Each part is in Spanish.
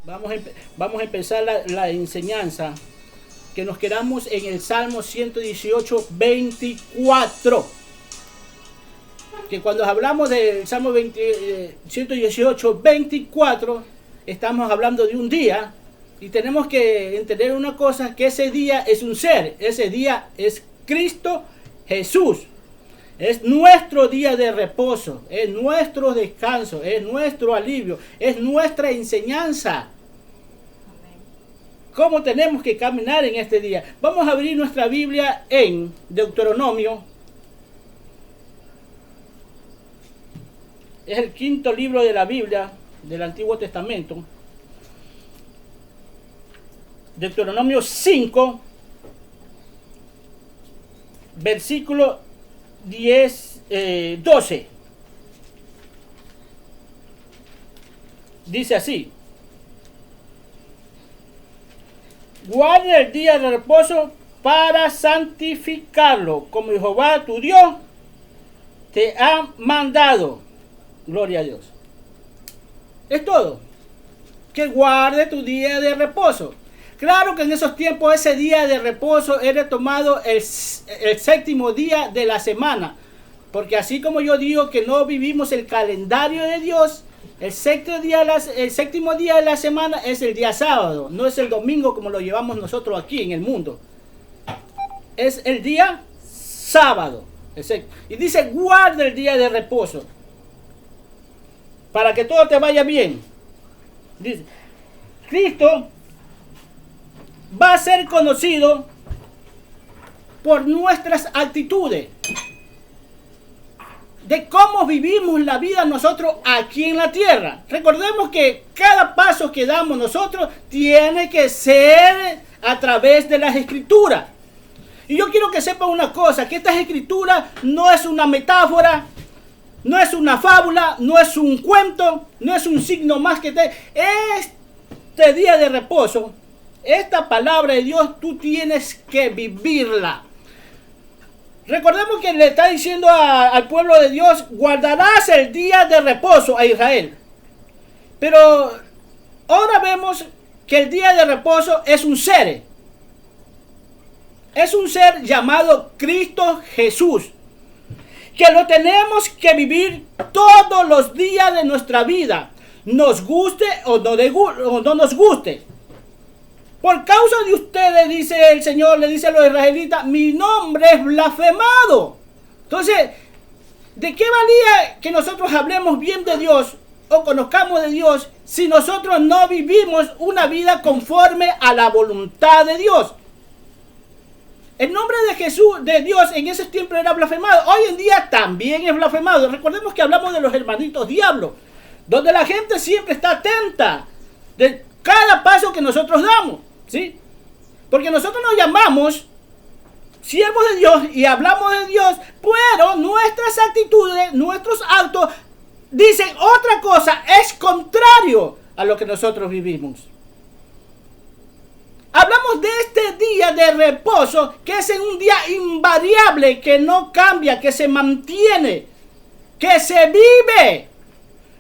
Vamos a empezar la enseñanza, que nos quedamos en el Salmo 118, 24. Que cuando hablamos del Salmo 118, 24, estamos hablando de un día, y tenemos que entender una cosa, que ese día es un ser, ese día es Cristo Jesús. Es nuestro día de reposo, es nuestro descanso, es nuestro alivio, es nuestra enseñanza. ¿Cómo tenemos que caminar en este día? Vamos a abrir nuestra Biblia en Deuteronomio. Es el quinto libro de la Biblia del Antiguo Testamento. Deuteronomio 5, versículo 12. Dice así: guarda el día de reposo para santificarlo, como Jehová tu Dios te ha mandado. Gloria a Dios. Es todo. Que guarde tu día de reposo. Claro que en esos tiempos ese día de reposo era tomado el séptimo día de la semana. Porque así como yo digo que no vivimos el calendario de Dios, el séptimo día de la semana es el día sábado. No es el domingo como lo llevamos nosotros aquí en el mundo. Es el día sábado. Y dice, guarda el día de reposo, para que todo te vaya bien. Dice, Cristo va a ser conocido por nuestras actitudes, de cómo vivimos la vida nosotros aquí en la tierra. Recordemos que cada paso que damos nosotros tiene que ser a través de las Escrituras. Y yo quiero que sepan una cosa, que estas Escrituras no es una metáfora, no es una fábula, no es un cuento, no es un signo más que este día de reposo. Esta palabra de Dios tú tienes que vivirla. Recordemos que le está diciendo al pueblo de Dios, guardarás el día de reposo a Israel. Pero ahora vemos que el día de reposo es un ser. Es un ser llamado Cristo Jesús, que lo tenemos que vivir todos los días de nuestra vida, nos guste o no nos guste. Por causa de ustedes, dice el Señor, le dice a los israelitas, mi nombre es blasfemado. Entonces, ¿de qué valía que nosotros hablemos bien de Dios o conozcamos de Dios si nosotros no vivimos una vida conforme a la voluntad de Dios? El nombre de Jesús, de Dios, en ese tiempo era blasfemado. Hoy en día también es blasfemado. Recordemos que hablamos de los hermanitos diablos, donde la gente siempre está atenta de cada paso que nosotros damos, ¿sí? Porque nosotros nos llamamos siervos de Dios y hablamos de Dios, pero nuestras actitudes, nuestros actos dicen otra cosa, es contrario a lo que nosotros vivimos. Hablamos de este día de reposo, que es un día invariable, que no cambia, que se mantiene, que se vive.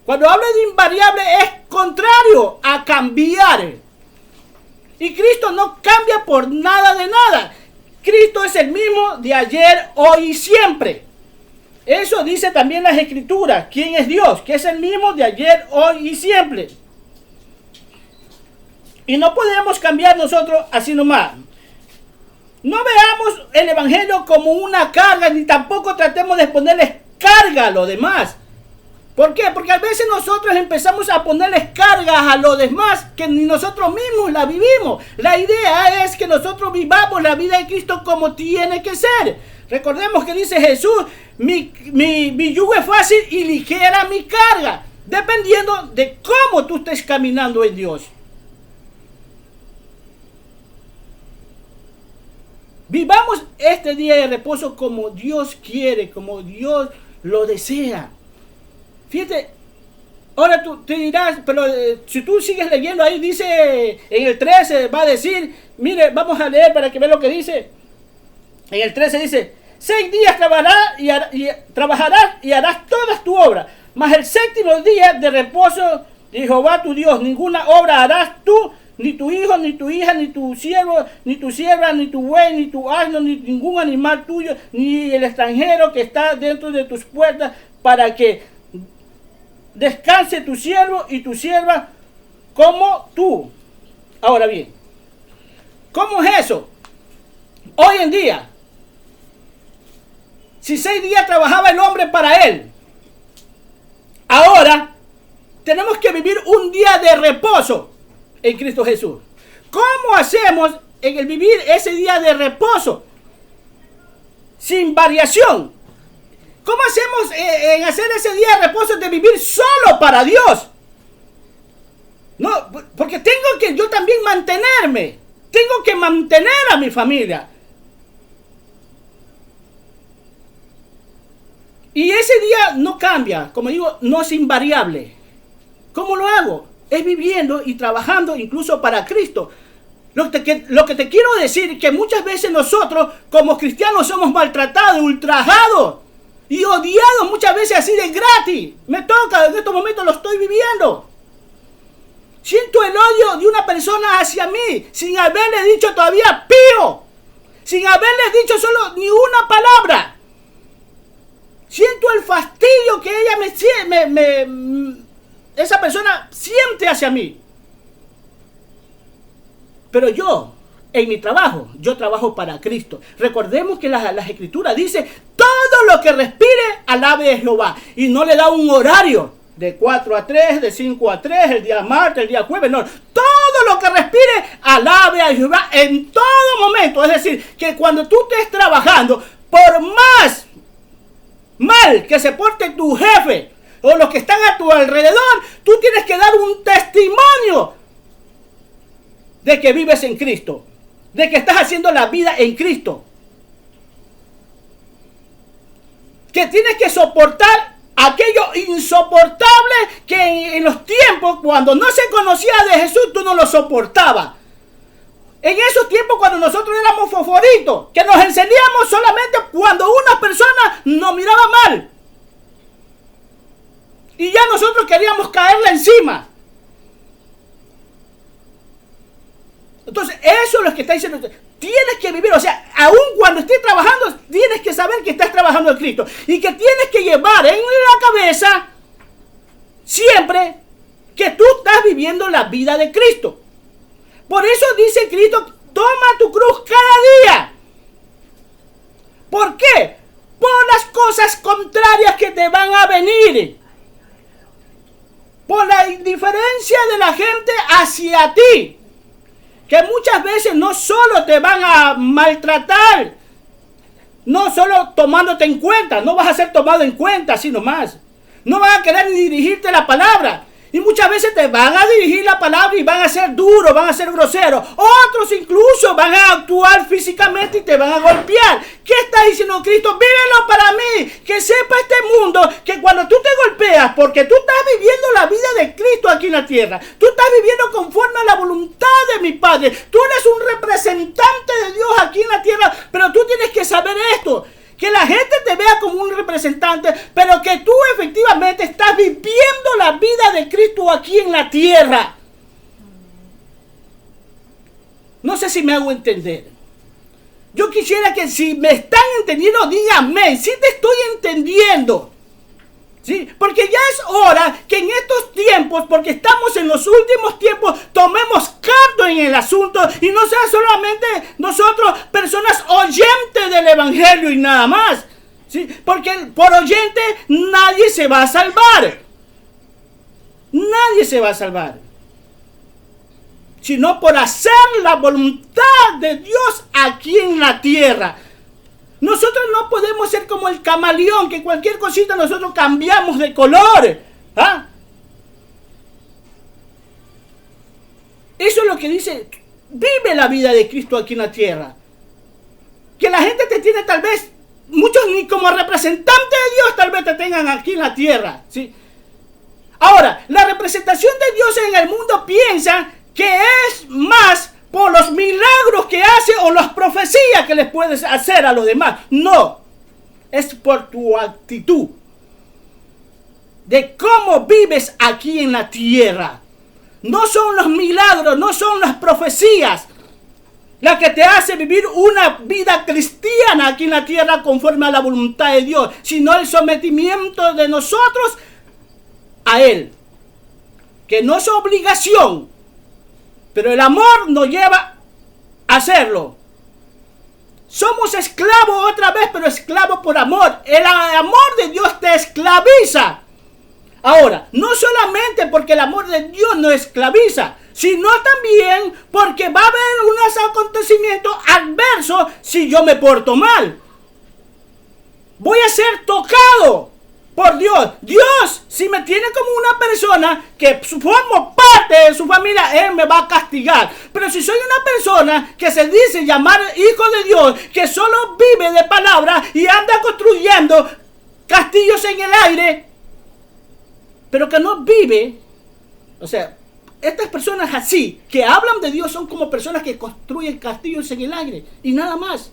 Cuando hablo de invariable es contrario a cambiar. Y Cristo no cambia por nada de nada. Cristo es el mismo de ayer, hoy y siempre. Eso dice también las Escrituras. ¿Quién es Dios? Que es el mismo de ayer, hoy y siempre. Y no podemos cambiar nosotros así nomás. No veamos el Evangelio como una carga, ni tampoco tratemos de ponerles carga a lo demás. ¿Por qué? Porque a veces nosotros empezamos a ponerles cargas a los demás que ni nosotros mismos la vivimos. La idea es que nosotros vivamos la vida de Cristo como tiene que ser. Recordemos que dice Jesús, mi yugo es fácil y ligera mi carga, dependiendo de cómo tú estés caminando en Dios. Vivamos este día de reposo como Dios quiere, como Dios lo desea. Fíjate, ahora tú te dirás, pero si tú sigues leyendo ahí, dice en el 13, va a decir, mire, vamos a leer para que vean lo que dice. En el 13 dice, 6 días trabajarás y harás todas tu obra, mas el séptimo día de reposo de Jehová tu Dios. Ninguna obra harás tú, ni tu hijo, ni tu hija, ni tu siervo, ni tu sierva, ni tu buey, ni tu asno, ni ningún animal tuyo, ni el extranjero que está dentro de tus puertas, para que descanse tu siervo y tu sierva como tú. Ahora bien, ¿cómo es eso? Hoy en día, si 6 días trabajaba el hombre para él, ahora tenemos que vivir un día de reposo en Cristo Jesús. ¿Cómo hacemos en el vivir ese día de reposo sin variación? ¿Cómo hacemos en hacer ese día de reposo de vivir solo para Dios? No, porque tengo que yo también mantenerme. Tengo que mantener a mi familia. Y ese día no cambia, como digo, no es invariable. ¿Cómo lo hago? Es viviendo y trabajando incluso para Cristo. Lo que te quiero decir es que muchas veces nosotros como cristianos somos maltratados, ultrajados y odiados muchas veces así de gratis. Me toca, en estos momentos lo estoy viviendo. Siento el odio de una persona hacia mí sin haberle dicho todavía pío, sin haberle dicho solo ni una palabra. Siento el fastidio que ella esa persona siente hacia mí. Pero yo, en mi trabajo, yo trabajo para Cristo. Recordemos que las Escrituras dicen, todo lo que respire, alabe a Jehová. Y no le da un horario de 4 a 3, de 5 a 3, el día martes, el día jueves. No, todo lo que respire, alabe a Jehová en todo momento. Es decir, que cuando tú estés trabajando, por más mal que se porte tu jefe o los que están a tu alrededor, tú tienes que dar un testimonio de que vives en Cristo, de que estás haciendo la vida en Cristo, que tienes que soportar aquello insoportable que en los tiempos cuando no se conocía de Jesús tú no lo soportabas. En esos tiempos cuando nosotros éramos fosforitos, que nos encendíamos solamente cuando una persona nos miraba mal. Y ya nosotros queríamos caerle encima. Entonces, eso es lo que está diciendo. Tienes que vivir, o sea, aun cuando estés trabajando, tienes que saber que estás trabajando en Cristo. Y que tienes que llevar en la cabeza siempre que tú estás viviendo la vida de Cristo. Por eso dice Cristo, toma tu cruz cada día. ¿Por qué? Por las cosas contrarias que te van a venir. Por la indiferencia de la gente hacia ti. Que muchas veces no solo te van a maltratar, no solo tomándote en cuenta, no vas a ser tomado en cuenta, sino más. No van a querer ni dirigirte la palabra. Y muchas veces te van a dirigir la palabra y van a ser duros, van a ser groseros. Otros incluso van a actuar físicamente y te van a golpear. ¿Qué está diciendo Cristo? Vívelo para mí. Que sepa este mundo que cuando tú te golpeas, porque tú estás viviendo la vida de Cristo aquí en la tierra. Tú estás viviendo conforme a la voluntad de mi Padre. Tú eres un representante de Dios aquí en la tierra. Pero tú tienes que saber esto. Que la gente te vea como un representante, pero que tú efectivamente estás viviendo la vida de Cristo aquí en la tierra. No sé si me hago entender. Yo quisiera que si me están entendiendo, díganme, si te estoy entendiendo. ¿Sí? Porque ya es hora que en estos tiempos, porque estamos en los últimos tiempos, tomemos carta en el asunto y no sea solamente nosotros personas oyentes del evangelio y nada más. ¿Sí? Porque por oyente nadie se va a salvar. Nadie se va a salvar. Sino por hacer la voluntad de Dios aquí en la tierra. Nosotros no podemos ser como el camaleón, que cualquier cosita nosotros cambiamos de color. ¿Ah? Eso es lo que dice, vive la vida de Cristo aquí en la tierra. Que la gente te tiene tal vez, muchos ni como representante de Dios tal vez te tengan aquí en la tierra. ¿Sí? Ahora, la representación de Dios en el mundo piensa que es más por los milagros que hace o las profecías que les puedes hacer a los demás. No, es por tu actitud. de cómo vives aquí en la tierra. No son los milagros, no son las profecías la que te hace vivir una vida cristiana aquí en la tierra conforme a la voluntad de Dios, sino el sometimiento de nosotros a Él, que no es obligación, pero el amor nos lleva a hacerlo. Somos esclavos otra vez, pero esclavos por amor. El amor de Dios te esclaviza. Ahora, no solamente porque el amor de Dios no esclaviza, sino también porque va a haber unos acontecimientos adversos si yo me porto mal. Voy a ser tocado por Dios. Dios, si me tiene como una persona que formo parte de su familia, Él me va a castigar. Pero si soy una persona que se dice llamar hijo de Dios, que solo vive de palabra y anda construyendo castillos en el aire, pero que no vive, o sea, estas personas así, que hablan de Dios, son como personas que construyen castillos en el aire y nada más.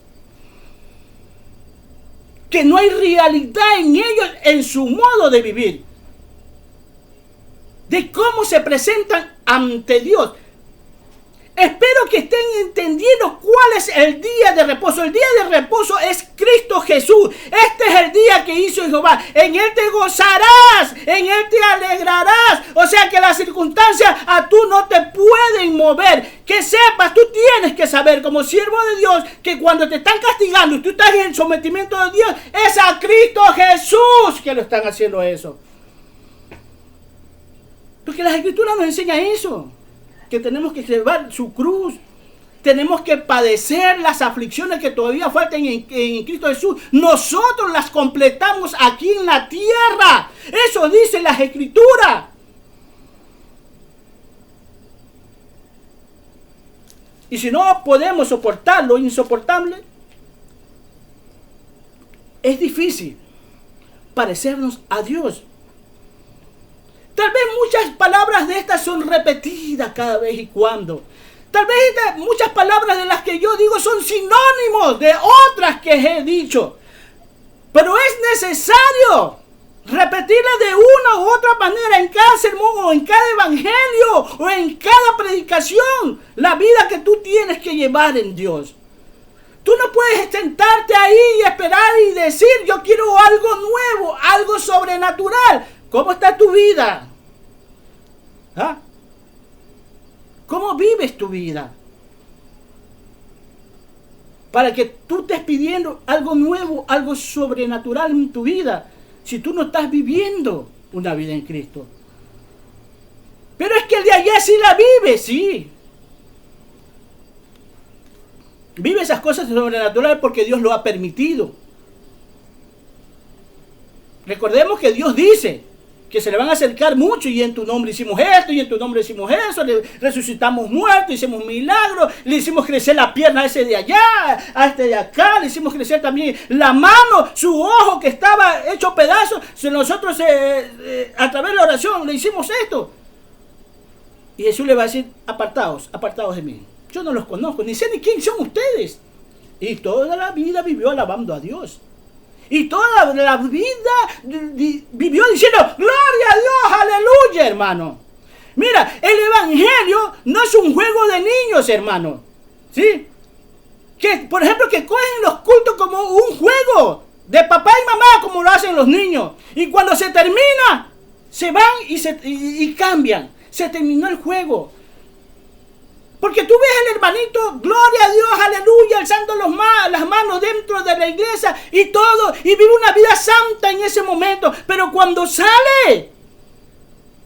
Que no hay realidad en ellos, en su modo de vivir, de cómo se presentan ante Dios. Espero que estén entendiendo cuál es el día de reposo. El día de reposo es Cristo Jesús. Este es el día que hizo Jehová. En Él te gozarás, en Él te alegrarás. O sea que las circunstancias a tú no te pueden mover. Que sepas, tú tienes que saber como siervo de Dios que cuando te están castigando y tú estás en el sometimiento de Dios, es a Cristo Jesús que lo están haciendo eso. Porque las Escrituras nos enseñan eso. Que tenemos que llevar su cruz, tenemos que padecer las aflicciones que todavía faltan en Cristo Jesús. Nosotros las completamos aquí en la tierra. Eso dice las Escrituras. Y si no podemos soportar lo insoportable, es difícil parecernos a Dios. Tal vez muchas palabras de estas son repetidas cada vez y cuando. Tal vez muchas palabras de las que yo digo son sinónimos de otras que he dicho. Pero es necesario repetirlas de una u otra manera en cada sermón o en cada evangelio o en cada predicación. La vida que tú tienes que llevar en Dios. Tú no puedes sentarte ahí y esperar y decir yo quiero algo nuevo, algo sobrenatural. ¿Cómo está tu vida? ¿Ah? ¿Cómo vives tu vida? Para que tú estés pidiendo algo nuevo, algo sobrenatural en tu vida, si tú no estás viviendo una vida en Cristo. Pero es que el de allá sí la vive, sí. Vive esas cosas sobrenaturales porque Dios lo ha permitido. Recordemos que Dios dice que se le van a acercar mucho y en tu nombre hicimos esto y en tu nombre hicimos eso, le resucitamos muertos, hicimos milagros, le hicimos crecer la pierna a ese de allá, a este de acá, le hicimos crecer también la mano, su ojo que estaba hecho pedazos, nosotros a través de la oración le hicimos esto. Y Jesús le va a decir, apartaos, apartaos de mí. Yo no los conozco, ni sé ni quién son ustedes. Y toda la vida vivió alabando a Dios. Y toda la vida vivió diciendo, gloria a Dios, aleluya, hermano. Mira, el evangelio no es un juego de niños, hermano. ¿Sí? Que, por ejemplo, que cogen los cultos como un juego de papá y mamá, como lo hacen los niños. Y cuando se termina, se van y cambian. Se terminó el juego. Porque tú ves al hermanito, gloria a Dios, aleluya, alzando las manos dentro de la iglesia y todo, y vive una vida santa en ese momento. Pero cuando sale,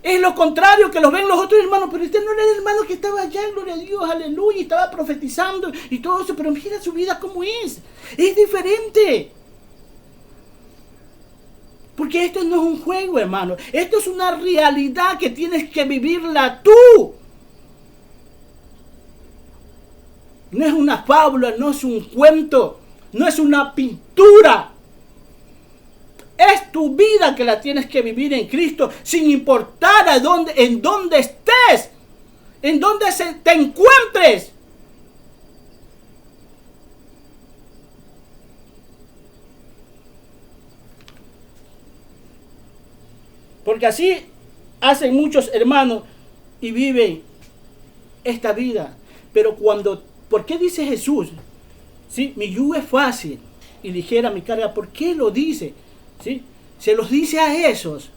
es lo contrario que lo ven los otros hermanos. Pero este no era el hermano que estaba allá, gloria a Dios, aleluya, y estaba profetizando y todo eso. Pero mira su vida cómo es diferente. Porque esto no es un juego, hermano. Esto es una realidad que tienes que vivirla tú. No es una fábula, no es un cuento, no es una pintura. Es tu vida que la tienes que vivir en Cristo, sin importar en dónde estés, en dónde te encuentres. Porque así hacen muchos hermanos y viven esta vida. Pero ¿por qué dice Jesús? ¿Sí? Mi yugo es fácil y ligera mi carga. ¿Por qué lo dice? ¿Sí? Se los dice a esos,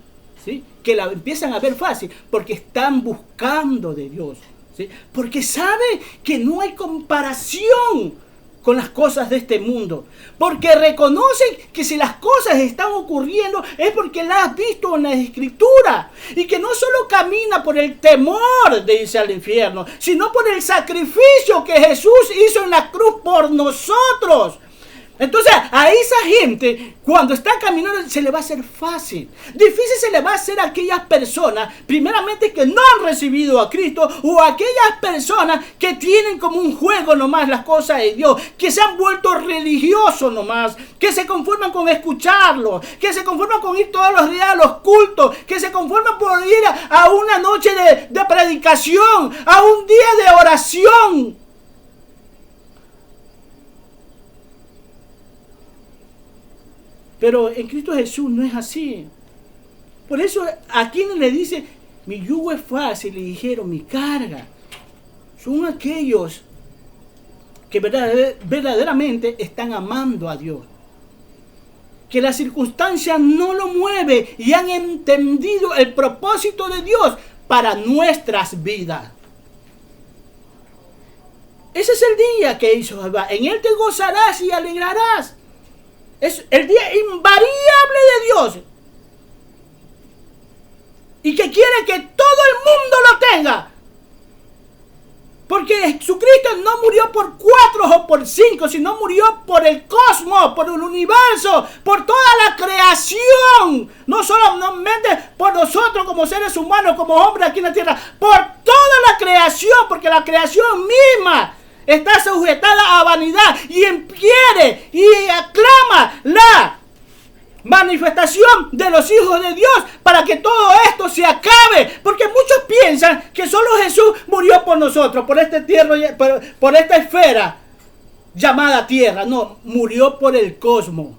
¿sí?, que la empiezan a ver fácil, porque están buscando de Dios, ¿sí? Porque saben que no hay comparación con las cosas de este mundo, porque reconocen que si las cosas están ocurriendo es porque las has visto en la Escritura, y que no solo camina por el temor de irse al infierno, sino por el sacrificio que Jesús hizo en la cruz por nosotros. Entonces a esa gente, cuando está caminando, se le va a hacer fácil. Difícil se le va a hacer a aquellas personas, primeramente, que no han recibido a Cristo, o a aquellas personas que tienen como un juego nomás las cosas de Dios, que se han vuelto religiosos nomás, que se conforman con escucharlo, que se conforman con ir todos los días a los cultos, que se conforman por ir a una noche de predicación, a un día de oración. Pero en Cristo Jesús no es así. Por eso aquí le dice, mi yugo es fácil y ligero mi carga. Son aquellos que verdaderamente están amando a Dios. Que la circunstancia no lo mueve y han entendido el propósito de Dios para nuestras vidas. Ese es el día que hizo Jehová. En él te gozarás y alegrarás. Es el día invariable de Dios. Y que quiere que todo el mundo lo tenga. Porque Jesucristo no murió por 4 o por 5, sino murió por el cosmos, por el universo, por toda la creación. No solamente por nosotros como seres humanos, como hombres aquí en la tierra, por toda la creación, porque la creación misma está sujetada a vanidad y quiere y aclama la manifestación de los hijos de Dios para que todo esto se acabe. Porque muchos piensan que solo Jesús murió por nosotros, por este tierra, por esta esfera llamada tierra. No, murió por el cosmos.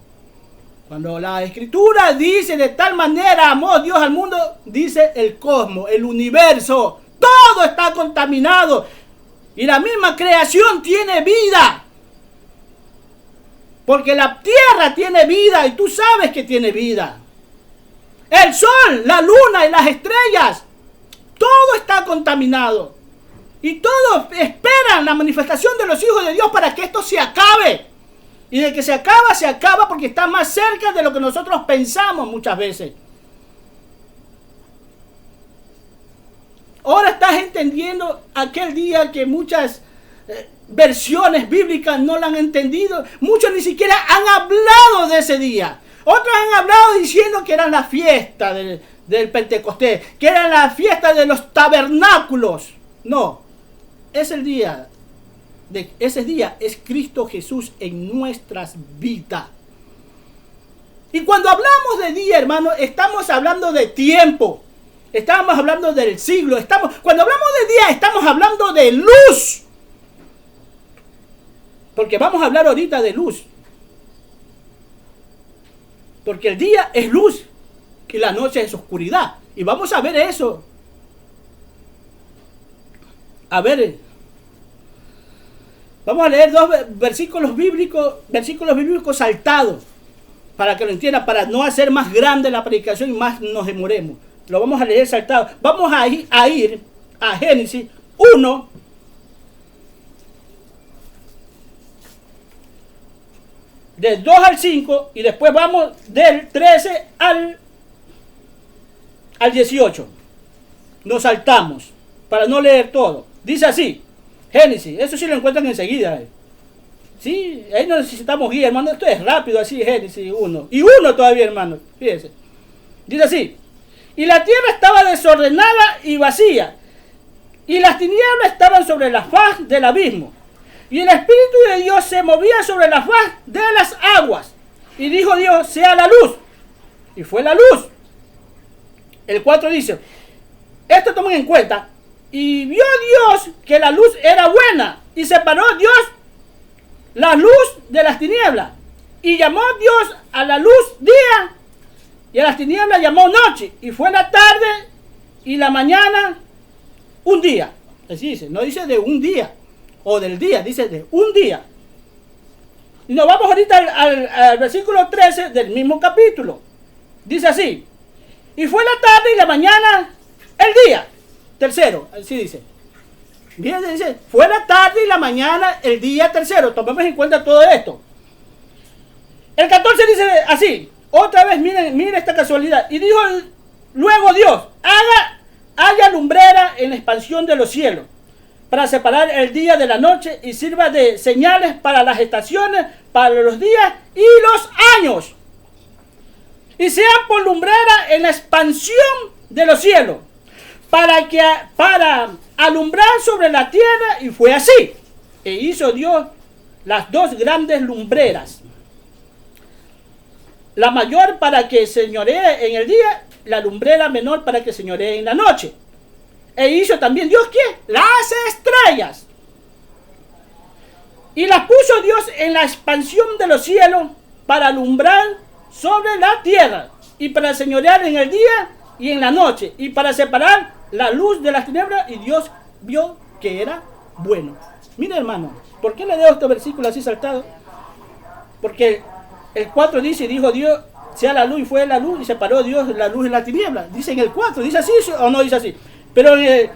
Cuando la Escritura dice de tal manera amó Dios al mundo, dice el cosmos, el universo. Todo está contaminado. Y la misma creación tiene vida. Porque la tierra tiene vida y tú sabes que tiene vida. El sol, la luna y las estrellas, todo está contaminado. Y todos esperan la manifestación de los hijos de Dios para que esto se acabe. Y de que se acaba porque está más cerca de lo que nosotros pensamos muchas veces. Ahora estás entendiendo aquel día que muchas versiones bíblicas no la han entendido. Muchos ni siquiera han hablado de ese día. Otros han hablado diciendo que era la fiesta del Pentecostés, que era la fiesta de los tabernáculos. No, ese día es Cristo Jesús en nuestras vidas. Y cuando hablamos de día, hermano, estamos hablando de tiempo. Estamos hablando del siglo. Cuando hablamos de día, estamos hablando de luz. Porque vamos a hablar ahorita de luz. Porque el día es luz y la noche es oscuridad. Y vamos a ver eso. Vamos a leer 2 versículos bíblicos saltados. Para que lo entiendan, para no hacer más grande la predicación y más nos demoremos. Lo vamos a leer saltado. Vamos a ir a Génesis 1. Del 2 al 5. Y después vamos del 13 al 18. Nos saltamos para no leer todo. Dice así. Génesis. Eso sí lo encuentran enseguida. Sí, ahí no necesitamos guía, hermano. Esto es rápido así. Génesis 1. Y 1 todavía, hermano. Fíjense. Dice así. Y la tierra estaba desordenada y vacía, y las tinieblas estaban sobre la faz del abismo, y el Espíritu de Dios se movía sobre la faz de las aguas. Y dijo Dios, sea la luz. Y fue la luz. El 4 dice, esto tomen en cuenta, y vio Dios que la luz era buena, y separó Dios la luz de las tinieblas, y llamó Dios a la luz día, y a las tinieblas llamó noche, y fue la tarde y la mañana un día. Así dice, no dice de un día o del día, dice de un día. Y nos vamos ahorita al versículo 13 del mismo capítulo. Dice así, y fue la tarde y la mañana el día tercero, así dice. Bien, dice, fue la tarde y la mañana el día tercero. Tomemos en cuenta todo esto. El 14 dice así, otra vez, miren esta casualidad. Y dijo luego Dios, haya lumbrera en la expansión de los cielos, para separar el día de la noche, y sirva de señales para las estaciones, para los días y los años. Y sean por lumbrera en la expansión de los cielos, para alumbrar sobre la tierra. Y fue así. E hizo Dios las dos grandes lumbreras, la mayor para que señoree en el día, la lumbrera menor para que señoree en la noche. E hizo también Dios, ¿qué? Las estrellas. Y las puso Dios en la expansión de los cielos para alumbrar sobre la tierra, y para señorear en el día y en la noche, y para separar la luz de las tinieblas. Y Dios vio que era bueno. Mire, hermano, ¿por qué le dejo este versículo así saltado? Porque el 4 dice, y dijo Dios, sea la luz, y fue la luz, y separó Dios la luz de la tiniebla. Dice en el 4, ¿dice así o no dice así? Pero en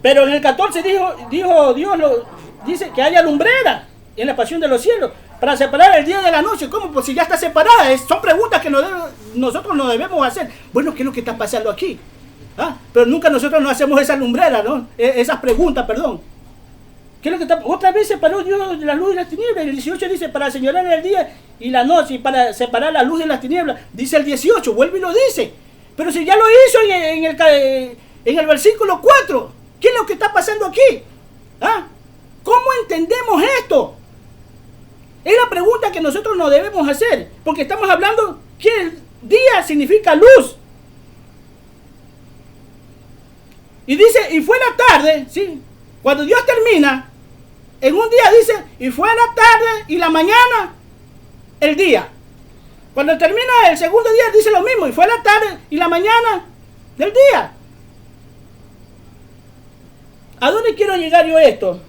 el 14 dijo Dios, dice que haya lumbrera en la pasión de los cielos, para separar el día de la noche. ¿Cómo? Pues si ya está separada. Son preguntas que nosotros no debemos hacer. Bueno, ¿qué es lo que está pasando aquí? ¿Ah? Pero nunca nosotros nos hacemos esa lumbrera, ¿no? Esas preguntas, perdón. ¿Qué es lo que está? Otra vez separó Dios la luz de las tinieblas. El 18 dice, para señorear el día y la noche, y para separar la luz de las tinieblas. Dice el 18, vuelve y lo dice. Pero si ya lo hizo en el versículo 4, ¿qué es lo que está pasando aquí? ¿Ah? ¿Cómo entendemos esto? Es la pregunta que nosotros nos debemos hacer, porque estamos hablando que el día significa luz. Y dice, y fue la tarde, ¿sí? Cuando Dios termina, en un día dice, y fue la tarde y la mañana el día. Cuando termina el segundo día dice lo mismo, y fue la tarde y la mañana del día. ¿A dónde quiero llegar yo esto?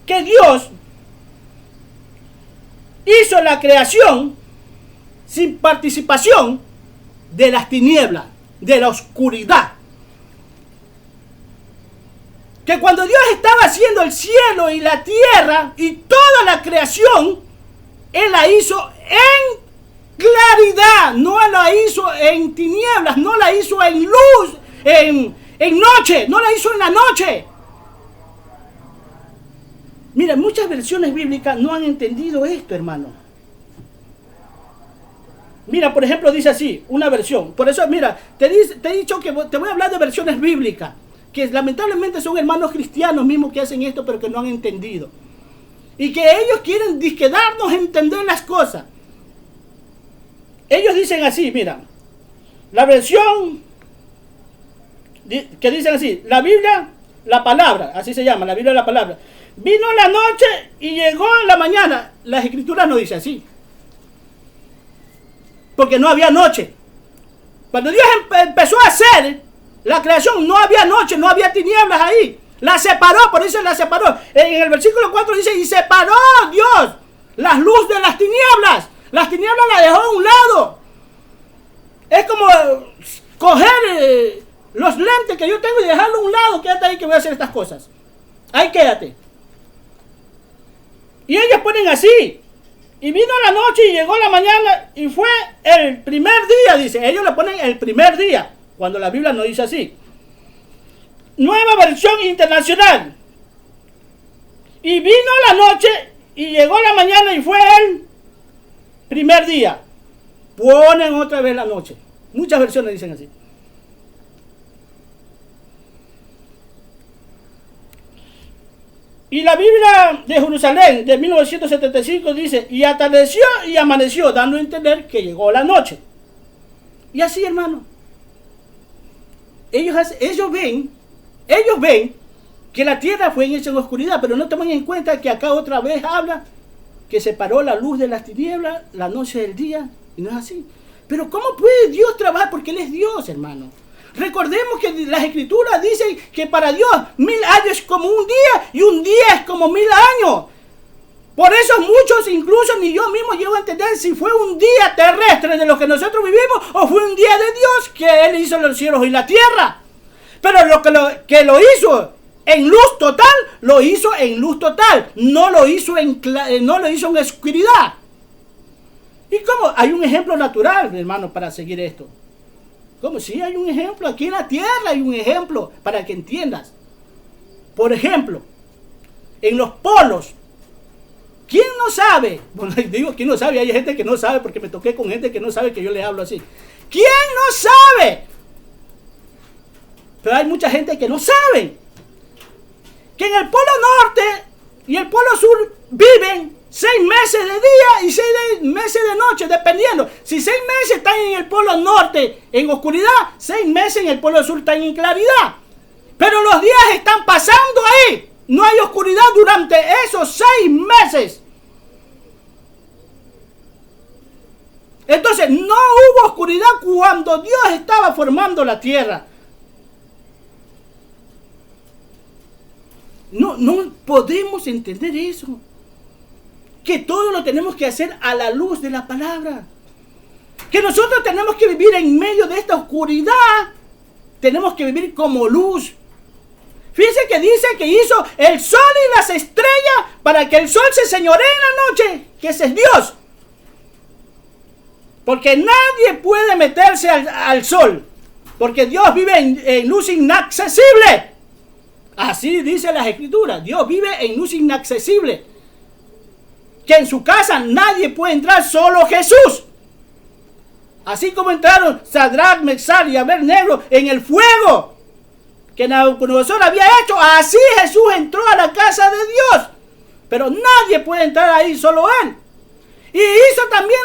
Que Dios hizo la creación sin participación de las tinieblas, de la oscuridad. Que cuando Dios estaba haciendo el cielo y la tierra y toda la creación, Él la hizo en claridad, no la hizo en tinieblas, no la hizo en luz, en noche, no la hizo en la noche. Mira, muchas versiones bíblicas no han entendido esto, hermano. Mira, por ejemplo, dice así, una versión. Por eso, mira, te he dicho que te voy a hablar de versiones bíblicas, que lamentablemente son hermanos cristianos mismos que hacen esto, pero que no han entendido. Y que ellos quieren darnos a entender las cosas. Ellos dicen así, mira, la versión que dicen así, la Biblia, la palabra, así se llama, la Biblia, la palabra. Vino la noche y llegó la mañana. Las escrituras no dicen así, porque no había noche. Cuando Dios empezó a hacer la creación, no había noche, no había tinieblas ahí. La separó, por eso la separó. En el versículo 4 dice, y separó Dios las luz de las tinieblas. Las tinieblas las dejó a un lado. Es como coger los lentes que yo tengo y dejarlo a un lado. Quédate ahí que voy a hacer estas cosas. Ahí quédate. Y ellos ponen así. Y vino la noche y llegó la mañana y fue el primer día, dice. Ellos le ponen el primer día, cuando la Biblia no dice así. Nueva versión internacional. Y vino la noche y llegó la mañana y fue el primer día. Ponen otra vez la noche. Muchas versiones dicen así. Y la Biblia de Jerusalén de 1975 dice, y atardeció y amaneció, dando a entender que llegó la noche. Y así, hermano, ellos ven que la tierra fue hecha en oscuridad, pero no toman en cuenta que acá otra vez habla que separó la luz de las tinieblas, la noche del día, y no es así. Pero ¿cómo puede Dios trabajar? Porque Él es Dios, hermano. Recordemos que las Escrituras dicen que para Dios 1000 años es como un día y un día es como 1000 años. Por eso muchos, incluso ni yo mismo llego a entender si fue un día terrestre de lo que nosotros vivimos o fue un día de Dios que Él hizo los cielos y la tierra. Pero que lo hizo en luz total, lo hizo en luz total, no lo hizo en oscuridad. ¿Y cómo? Hay un ejemplo natural, hermano, para seguir esto. ¿Cómo? Sí, hay un ejemplo. Aquí en la tierra hay un ejemplo para que entiendas. Por ejemplo, en los polos, ¿quién no sabe? Bueno, digo, ¿quién no sabe? Hay gente que no sabe porque me toqué con gente que no sabe que yo le hablo así. ¿Quién no sabe? Pero hay mucha gente que no sabe que en el polo norte y el polo sur viven 6 meses de día y 6 meses de noche, dependiendo. Si 6 meses están en el polo norte en oscuridad, 6 meses en el polo sur están en claridad. Pero los días están pasando ahí. No hay oscuridad durante esos 6 meses. Entonces, no hubo oscuridad cuando Dios estaba formando la tierra. No podemos entender eso. Que todo lo tenemos que hacer a la luz de la palabra. Que nosotros tenemos que vivir en medio de esta oscuridad. Tenemos que vivir como luz. Fíjense que dice que hizo el sol y las estrellas para que el sol se señoree en la noche. Que ese es Dios. Porque nadie puede meterse al sol. Porque Dios vive en luz inaccesible. Así dice las Escrituras. Dios vive en luz inaccesible. Que en su casa nadie puede entrar, solo Jesús. Así como entraron Sadrach, Mesach y Abednego en el fuego que Nabucodonosor había hecho, así Jesús entró a la casa de Dios. Pero nadie puede entrar ahí, solo Él. Y hizo también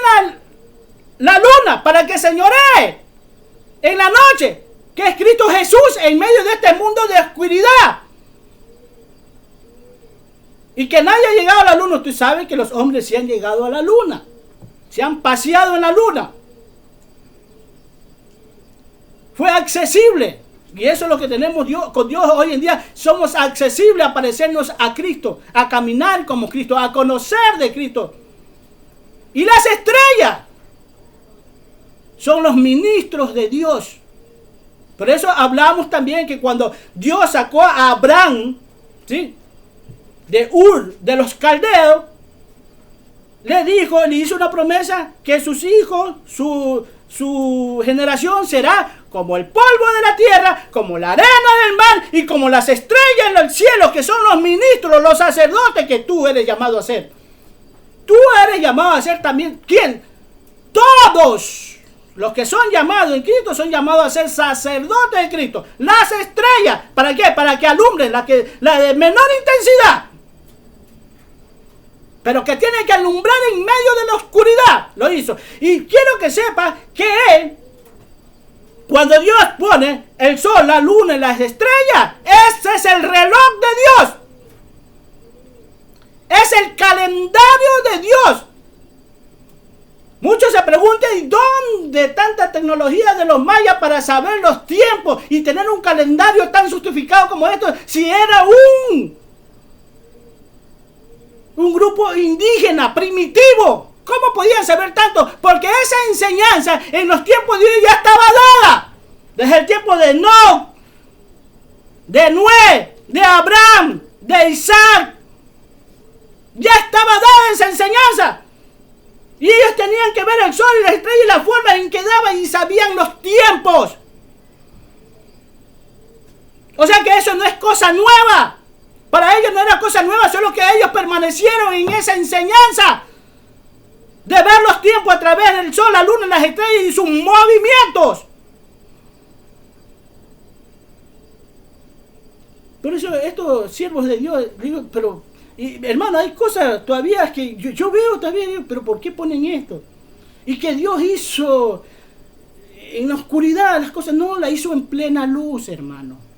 la luna para que señoree en la noche, que es Cristo Jesús en medio de este mundo de oscuridad. Y que nadie ha llegado a la luna. Tú sabes que los hombres sí han llegado a la luna. Se han paseado en la luna. Fue accesible. Y eso es lo que tenemos con Dios hoy en día. Somos accesibles a parecernos a Cristo, a caminar como Cristo, a conocer de Cristo. Y las estrellas son los ministros de Dios. Por eso hablamos también que cuando Dios sacó a Abraham, ¿sí?, de Ur, de los caldeos, le hizo una promesa que sus hijos, su generación será como el polvo de la tierra, como la arena del mar y como las estrellas en el cielo, que son los ministros, los sacerdotes que tú eres llamado a ser. Tú eres llamado a ser también, ¿quién? Todos los que son llamados en Cristo son llamados a ser sacerdotes de Cristo. Las estrellas, ¿para qué? Para que alumbren la de menor intensidad, pero que tiene que alumbrar en medio de la oscuridad. Lo hizo. Y quiero que sepa que Él, cuando Dios pone el sol, la luna y las estrellas, ese es el reloj de Dios. Es el calendario de Dios. Muchos se preguntan, ¿y dónde tanta tecnología de los mayas para saber los tiempos y tener un calendario tan justificado como esto? Si era un grupo indígena, primitivo. ¿Cómo podían saber tanto? Porque esa enseñanza en los tiempos de Dios ya estaba dada. Desde el tiempo de Enoch, de Noé, de Abraham, de Isaac. Ya estaba dada esa enseñanza. Y ellos tenían que ver el sol y la estrella y la forma en que daban y sabían los tiempos. O sea que eso no es cosa nueva. Para ellos no era cosa nueva, solo que ellos permanecieron en esa enseñanza de ver los tiempos a través del sol, la luna, las estrellas y sus movimientos. Por eso estos siervos de Dios, digo, pero hermano, hay cosas todavía que yo veo todavía, digo, pero ¿por qué ponen esto? Y que Dios hizo en la oscuridad las cosas, no, la hizo en plena luz, hermano.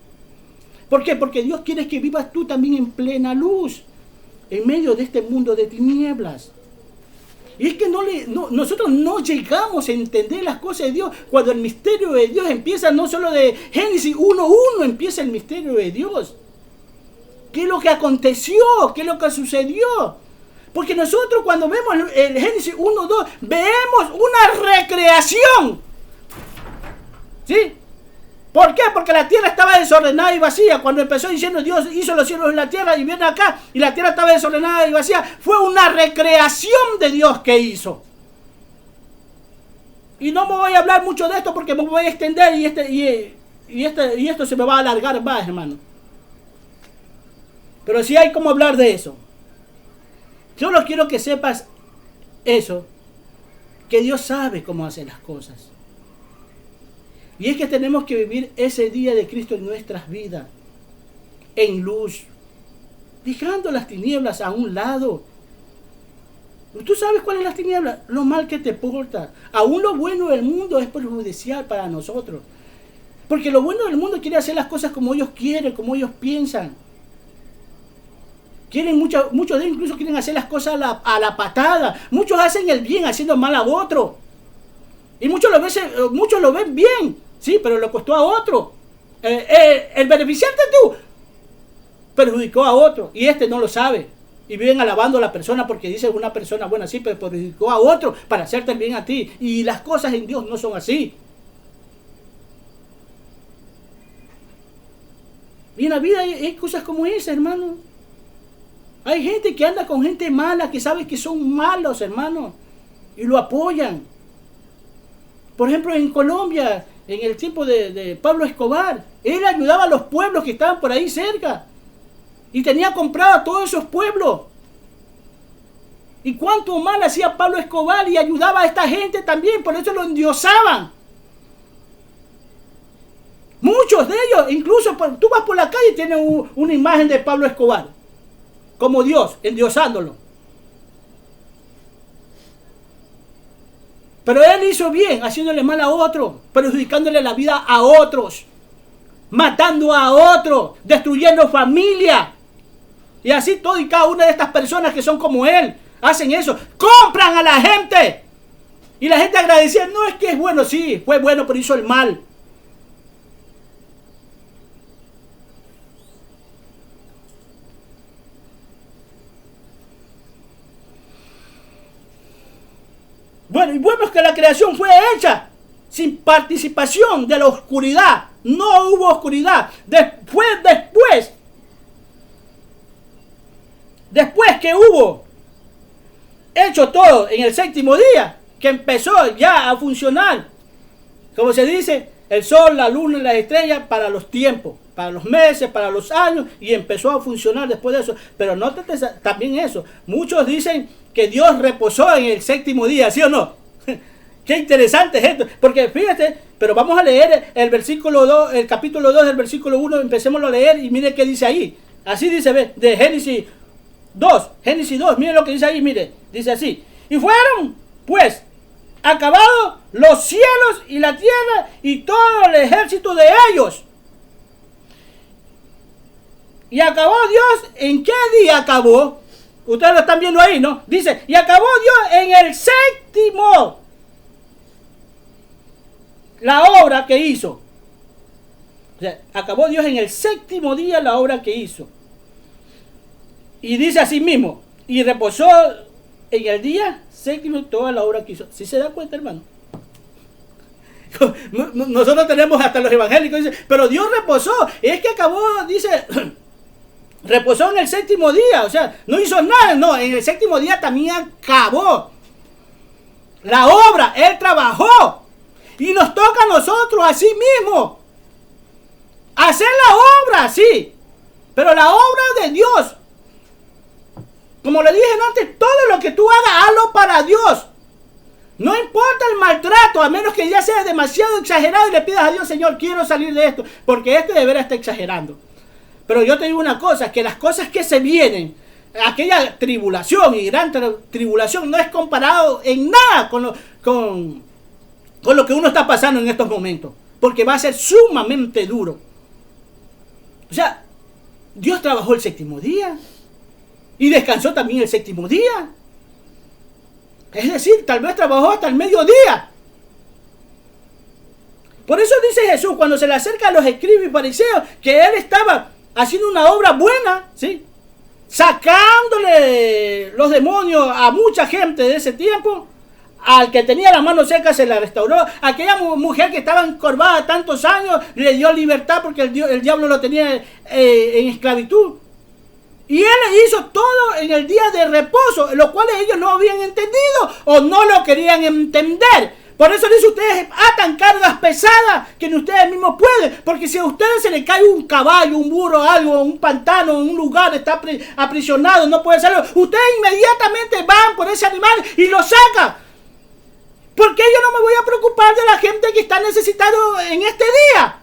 ¿Por qué? Porque Dios quiere que vivas tú también en plena luz. en medio de este mundo de tinieblas. Y es que nosotros no llegamos a entender las cosas de Dios cuando el misterio de Dios empieza, no solo de Génesis 1:1, empieza el misterio de Dios. ¿Qué es lo que aconteció? ¿Qué es lo que sucedió? Porque nosotros cuando vemos el Génesis 1:2, vemos una recreación. ¿Sí? ¿Por qué? Porque la tierra estaba desordenada y vacía. Cuando empezó diciendo Dios hizo los cielos y la tierra y viene acá y la tierra estaba desordenada y vacía, fue una recreación de Dios que hizo. Y no me voy a hablar mucho de esto porque me voy a extender y esto se me va a alargar más, hermano. Pero sí hay como hablar de eso. Solo quiero que sepas eso, que Dios sabe cómo hacer las cosas. Y es que tenemos que vivir ese día de Cristo en nuestras vidas, en luz, dejando las tinieblas a un lado. ¿Tú sabes cuál es las tinieblas? Lo mal que te porta. Aún lo bueno del mundo es perjudicial para nosotros. Porque lo bueno del mundo quiere hacer las cosas como ellos quieren, como ellos piensan. Muchos de ellos incluso quieren hacer las cosas a la patada. Muchos hacen el bien haciendo mal a otro. Y muchos lo ven bien, sí, pero le costó a otro. El beneficiante tú perjudicó a otro y este no lo sabe. Y viven alabando a la persona porque dice una persona buena, sí, pero perjudicó a otro para hacerte el bien a ti. Y las cosas en Dios no son así. Y en la vida hay cosas como esa, hermano. Hay gente que anda con gente mala, que sabe que son malos, hermano, y lo apoyan. Por ejemplo, en Colombia, en el tiempo de Pablo Escobar, él ayudaba a los pueblos que estaban por ahí cerca. Y tenía comprado a todos esos pueblos. Y cuánto mal hacía Pablo Escobar y ayudaba a esta gente también, por eso lo endiosaban. Muchos de ellos, incluso tú vas por la calle y tienes una imagen de Pablo Escobar, como Dios, endiosándolo. Pero él hizo bien, haciéndole mal a otros, perjudicándole la vida a otros, matando a otros, destruyendo familia. Y así todo y cada una de estas personas que son como él, hacen eso, compran a la gente. Y la gente agradecía, no es que es bueno, sí, fue bueno, pero hizo el mal. Bueno, y vemos que la creación fue hecha sin participación de la oscuridad. No hubo oscuridad. Después que hubo hecho todo en el séptimo día, que empezó ya a funcionar, como se dice, el sol, la luna y las estrellas para los tiempos, para los meses, para los años, y empezó a funcionar después de eso. Pero nótate también eso. Muchos dicen que Dios reposó en el séptimo día, ¿sí o no? Qué interesante es esto, porque fíjate, pero vamos a leer el versículo 2, el capítulo 2 del versículo 1, empecémoslo a leer y mire qué dice ahí. Así dice, ve, de Génesis 2, mire lo que dice ahí, mire, dice así: y fueron, pues, acabados los cielos y la tierra y todo el ejército de ellos. Y acabó Dios, ¿en qué día acabó? Ustedes lo están viendo ahí, ¿no? Dice, y acabó Dios en el séptimo la obra que hizo. O sea, acabó Dios en el séptimo día la obra que hizo. Y dice así mismo, y reposó en el día séptimo toda la obra que hizo. ¿Sí se da cuenta, hermano? Nosotros tenemos hasta los evangélicos, dicen, pero Dios reposó. Es que acabó, dice, reposó en el séptimo día. O sea, no hizo nada. No, en el séptimo día también acabó la obra. Él trabajó. Y nos toca a nosotros así mismo hacer la obra, sí, pero la obra de Dios. Como le dije antes, todo lo que tú hagas, hazlo para Dios. No importa el maltrato, a menos que ya sea demasiado exagerado y le pidas a Dios, Señor, quiero salir de esto, porque este de veras está exagerando. Pero yo te digo una cosa, que las cosas que se vienen, aquella tribulación y gran tribulación, no es comparado en nada con lo que uno está pasando en estos momentos, porque va a ser sumamente duro. O sea, Dios trabajó el séptimo día Y descansó también el séptimo día. Es decir, tal vez trabajó hasta el mediodía. Por eso dice Jesús, cuando se le acerca a los escribas y fariseos, que él estaba haciendo una obra buena, ¿sí?, sacándole los demonios a mucha gente de ese tiempo. Al que tenía la mano seca se la restauró. Aquella mujer que estaba encorvada tantos años le dio libertad porque el diablo lo tenía en esclavitud. Y él hizo todo en el día de reposo, lo cual ellos no habían entendido o no lo querían entender. Por eso dice, ustedes atan cargas pesadas que ni ustedes mismos pueden. Porque si a ustedes se les cae un caballo, un burro, algo, un pantano, un lugar, está aprisionado, no puede hacerlo, ustedes inmediatamente van por ese animal y lo sacan. ¿Por qué yo no me voy a preocupar de la gente que está necesitado en este día?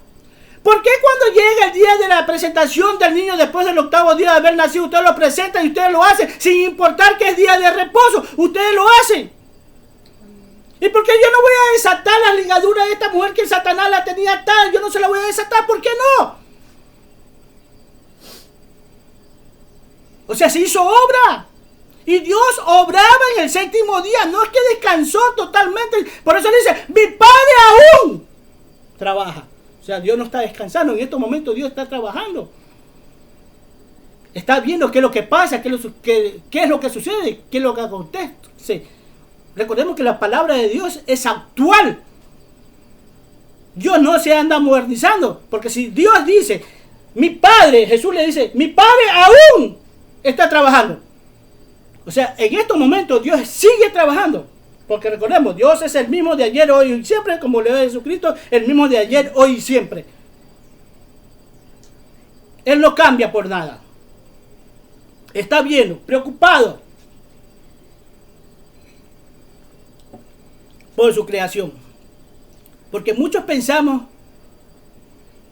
¿Por qué cuando llega el día de la presentación del niño después del octavo día de haber nacido, ustedes lo presentan y ustedes lo hacen sin importar que es día de reposo? Ustedes lo hacen. ¿Y por qué yo no voy a desatar las ligaduras de esta mujer que Satanás la tenía atada? Yo no se la voy a desatar, ¿por qué no? O sea, se hizo obra. Y Dios obraba en el séptimo día, no es que descansó totalmente. Por eso dice, mi Padre aún trabaja. O sea, Dios no está descansando, en estos momentos Dios está trabajando. Está viendo qué es lo que pasa, qué es lo que sucede, qué es lo que acontece. Recordemos que la palabra de Dios es actual. Dios no se anda modernizando, porque si Dios dice, mi Padre, Jesús le dice, mi Padre aún está trabajando. O sea, en estos momentos Dios sigue trabajando. Porque recordemos, Dios es el mismo de ayer, hoy y siempre, como le dice Jesucristo, el mismo de ayer, hoy y siempre. Él no cambia por nada. Está bien, preocupado por su creación. Porque muchos pensamos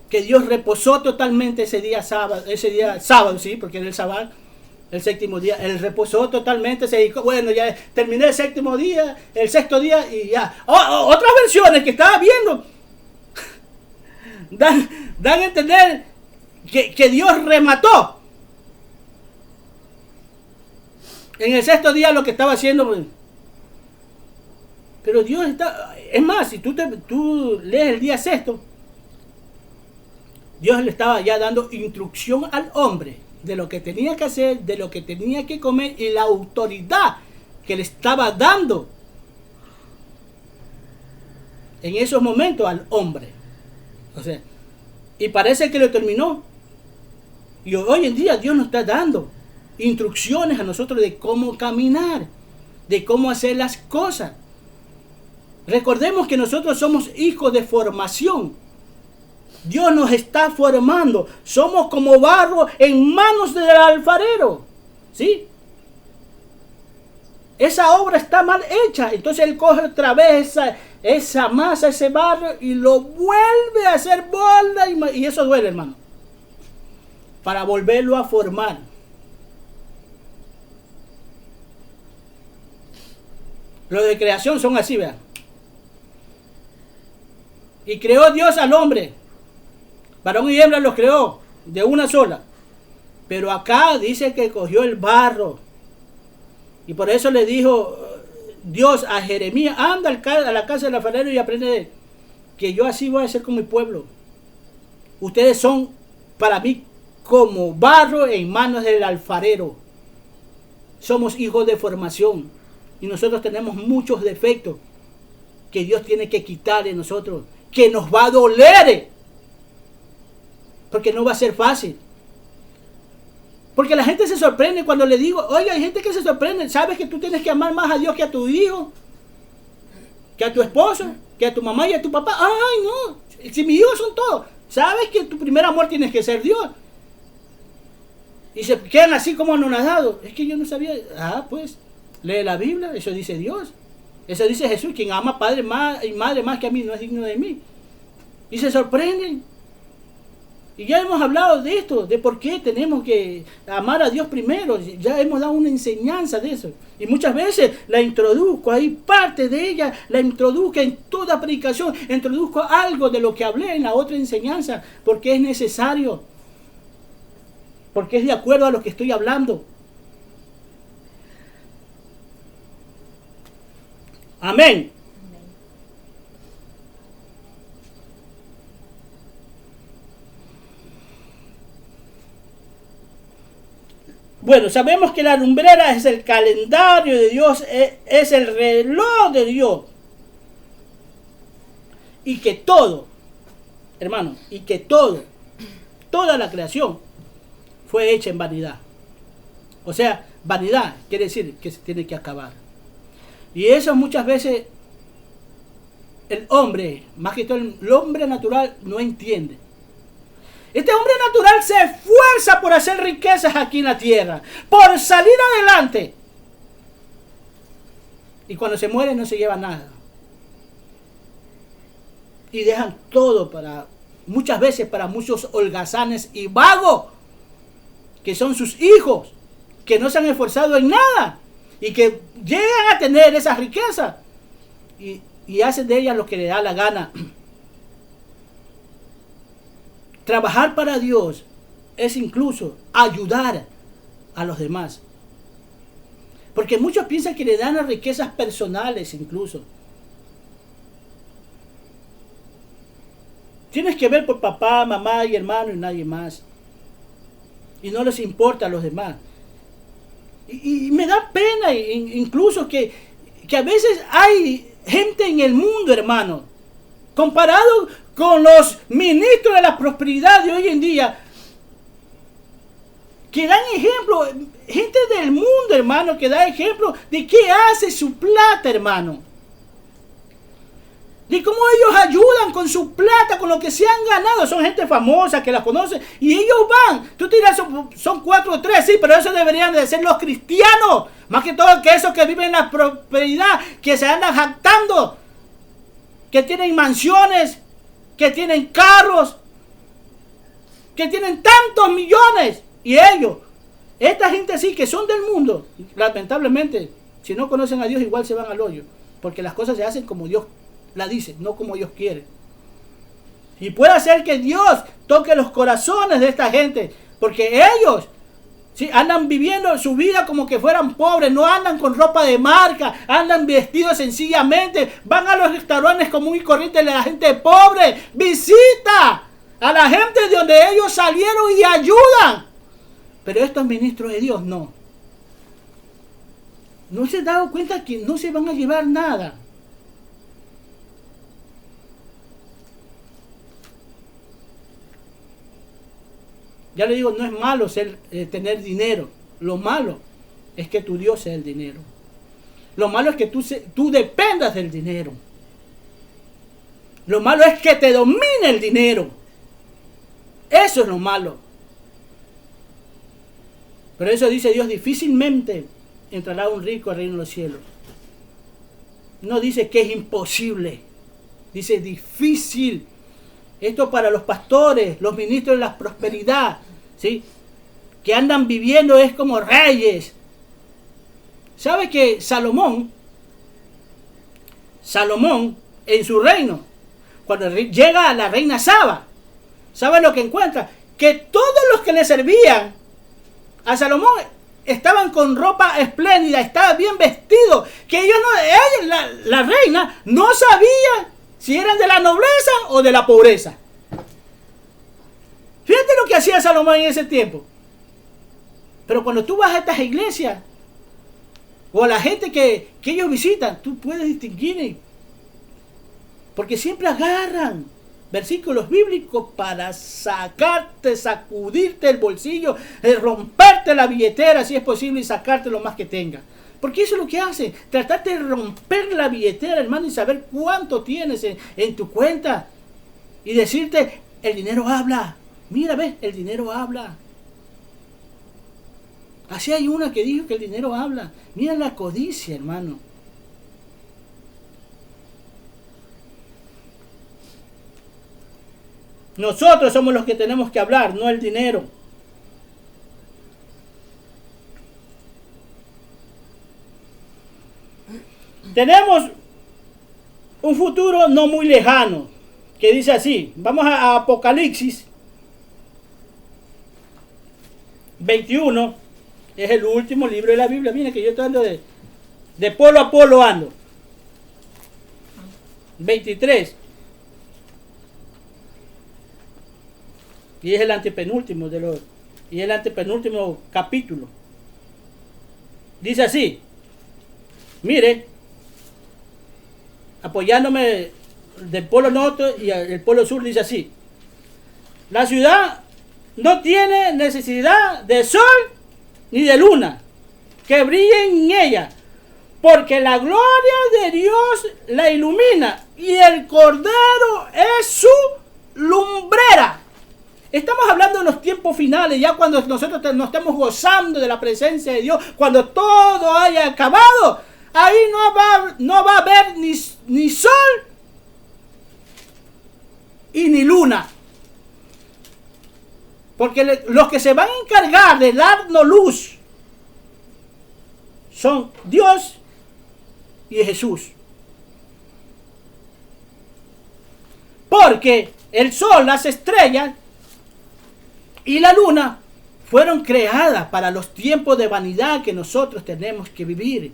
que Dios reposó totalmente ese día sábado, sí, porque era el sábado. El séptimo día, él reposó totalmente, se dedicó, bueno, ya terminé el séptimo día, el sexto día y ya. Otras versiones que estaba viendo dan a entender que Dios remató en el sexto día lo que estaba haciendo. Pero Dios está, es más, si tú lees el día sexto, Dios le estaba ya dando instrucción al hombre de lo que tenía que hacer, de lo que tenía que comer y la autoridad que le estaba dando en esos momentos al hombre. O sea, y parece que lo terminó. Y hoy en día Dios nos está dando instrucciones a nosotros de cómo caminar, de cómo hacer las cosas. Recordemos que nosotros somos hijos de formación. Dios nos está formando. Somos como barro en manos del alfarero. ¿Sí? Esa obra está mal hecha. Entonces Él coge otra vez esa masa, ese barro y lo vuelve a hacer bola. Y eso duele, hermano. Para volverlo a formar. Los de creación son así, vean. Y creó Dios al hombre. Varón y hembra los creó de una sola. Pero acá dice que cogió el barro. Y por eso le dijo Dios a Jeremías, anda a la casa del alfarero y aprende que yo así voy a hacer con mi pueblo. Ustedes son para mí como barro en manos del alfarero. Somos hijos de formación. Y nosotros tenemos muchos defectos que Dios tiene que quitar de nosotros. Que nos va a doler. Porque no va a ser fácil. Porque la gente se sorprende cuando le digo, oye, hay gente que se sorprende. ¿Sabes que tú tienes que amar más a Dios que a tu hijo? Que a tu esposo, que a tu mamá y a tu papá. Ay, no. Si mis hijos son todos. ¿Sabes que tu primer amor tienes que ser Dios? Y se quedan así como anonadados. Es que yo no sabía. Pues, lee la Biblia. Eso dice Dios. Eso dice Jesús. Quien ama padre y madre más que a mí no es digno de mí. Y se sorprenden. Y ya hemos hablado de esto, de por qué tenemos que amar a Dios primero. Ya hemos dado una enseñanza de eso. Y muchas veces la introduzco, ahí parte de ella, la introduzco en toda predicación. Introduzco algo de lo que hablé en la otra enseñanza, porque es necesario. Porque es de acuerdo a lo que estoy hablando. Amén. Bueno, sabemos que la lumbrera es el calendario de Dios, es el reloj de Dios. Y que todo, hermano, y que toda la creación fue hecha en vanidad. O sea, vanidad quiere decir que se tiene que acabar. Y eso muchas veces el hombre, más que todo el hombre natural, no entiende. Este hombre natural se esfuerza por hacer riquezas aquí en la tierra, por salir adelante. Y cuando se muere no se lleva nada. Y dejan todo muchas veces para muchos holgazanes y vagos, que son sus hijos, que no se han esforzado en nada y que llegan a tener esas riquezas y hacen de ellas lo que le da la gana. Trabajar para Dios es incluso ayudar a los demás. Porque muchos piensan que le dan las riquezas personales incluso. Tienes que ver por papá, mamá y hermano y nadie más. Y no les importa a los demás. Y me da pena incluso que a veces hay gente en el mundo, hermano, comparado con los ministros de la prosperidad de hoy en día, que dan ejemplo, gente del mundo, hermano, que da ejemplo de qué hace su plata, hermano. De cómo ellos ayudan con su plata, con lo que se han ganado. Son gente famosa que las conoce y ellos van. Tú te dirás, son 4 o 3, sí, pero eso deberían de ser los cristianos. Más que todo que esos que viven en la prosperidad, que se andan jactando, que tienen mansiones, que tienen carros, que tienen tantos millones. Y ellos, esta gente sí que son del mundo, lamentablemente, si no conocen a Dios igual se van al hoyo. Porque las cosas se hacen como Dios la dice, no como Dios quiere. Y puede ser que Dios toque los corazones de esta gente, porque ellos sí, andan viviendo su vida como que fueran pobres, no andan con ropa de marca, andan vestidos sencillamente, van a los restaurantes común y corriente de la gente pobre, visita a la gente de donde ellos salieron y ayudan. Pero estos ministros de Dios no se han dado cuenta que no se van a llevar nada. Ya le digo, no es malo tener dinero. Lo malo es que tu Dios sea el dinero. Lo malo es que tú dependas del dinero. Lo malo es que te domine el dinero. Eso es lo malo. Pero eso dice Dios, difícilmente entrará un rico al reino de los cielos. No dice que es imposible. Dice difícil. Esto para los pastores, los ministros de la prosperidad, ¿sí? Que andan viviendo es como reyes. ¿Sabe que Salomón en su reino, cuando llega a la reina Saba, ¿sabe lo que encuentra? Que todos los que le servían a Salomón estaban con ropa espléndida, estaban bien vestidos, que la reina no sabía si eran de la nobleza o de la pobreza. Fíjate lo que hacía Salomón en ese tiempo. Pero cuando tú vas a estas iglesias o a la gente que ellos visitan, tú puedes distinguir. Porque siempre agarran versículos bíblicos para sacudirte el bolsillo, romperte la billetera si es posible y sacarte lo más que tenga. Porque eso es lo que hace, tratar de romper la billetera, hermano, y saber cuánto tienes en tu cuenta. Y decirte, el dinero habla. Mira, ves, el dinero habla. Así hay una que dijo que el dinero habla. Mira la codicia, hermano. Nosotros somos los que tenemos que hablar, no el dinero. Tenemos un futuro no muy lejano, que dice así, vamos a Apocalipsis 21, es el último libro de la Biblia. Miren que yo estoy ando de polo a polo ando. 23. Y es el antepenúltimo capítulo. Dice así. Mire, apoyándome del polo norte y el polo sur, dice así: la ciudad no tiene necesidad de sol ni de luna que brillen en ella, porque la gloria de Dios la ilumina y el Cordero es su lumbrera. Estamos hablando de los tiempos finales, ya cuando nosotros nos estemos gozando de la presencia de Dios, cuando todo haya acabado, ahí no va a haber ni sol y ni luna. Porque los que se van a encargar de darnos luz son Dios y Jesús. Porque el sol, las estrellas y la luna fueron creadas para los tiempos de vanidad que nosotros tenemos que vivir,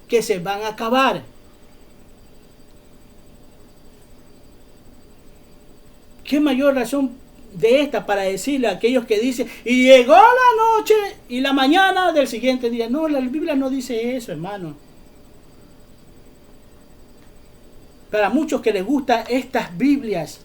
que se van a acabar. ¿Qué mayor razón de esta para decirle a aquellos que dicen, y llegó la noche y la mañana del siguiente día? No, la Biblia no dice eso, hermano. Para muchos que les gustan estas Biblias,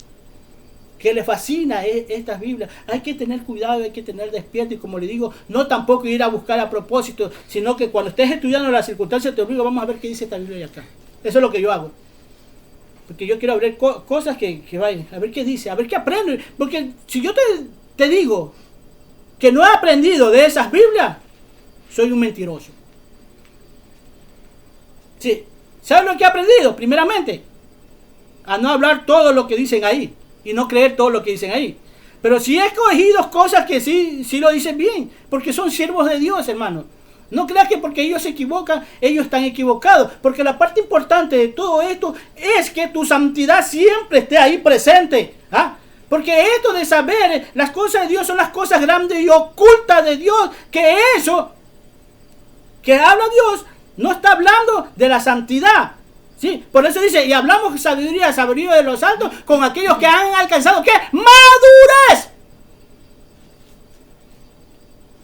que les fascina estas Biblias, hay que tener cuidado, hay que tener despierto, y como le digo, no tampoco ir a buscar a propósito, sino que cuando estés estudiando las circunstancias te obligo, vamos a ver qué dice esta Biblia acá. Eso es lo que yo hago. Porque yo quiero ver cosas que vayan, a ver qué dice, a ver qué aprendo. Porque si yo te digo que no he aprendido de esas Biblias, soy un mentiroso. Sí. ¿Sabes lo que he aprendido? Primeramente, a no hablar todo lo que dicen ahí y no creer todo lo que dicen ahí. Pero sí he escogido cosas que sí lo dicen bien, porque son siervos de Dios, hermano. No creas que porque ellos se equivocan, ellos están equivocados. Porque la parte importante de todo esto es que tu santidad siempre esté ahí presente. ¿Ah? Porque esto de saber las cosas de Dios son las cosas grandes y ocultas de Dios. Que eso que habla Dios no está hablando de la santidad. ¿Sí? Por eso dice, y hablamos sabiduría de los altos con aquellos que han alcanzado, ¿qué? ¡Madurez!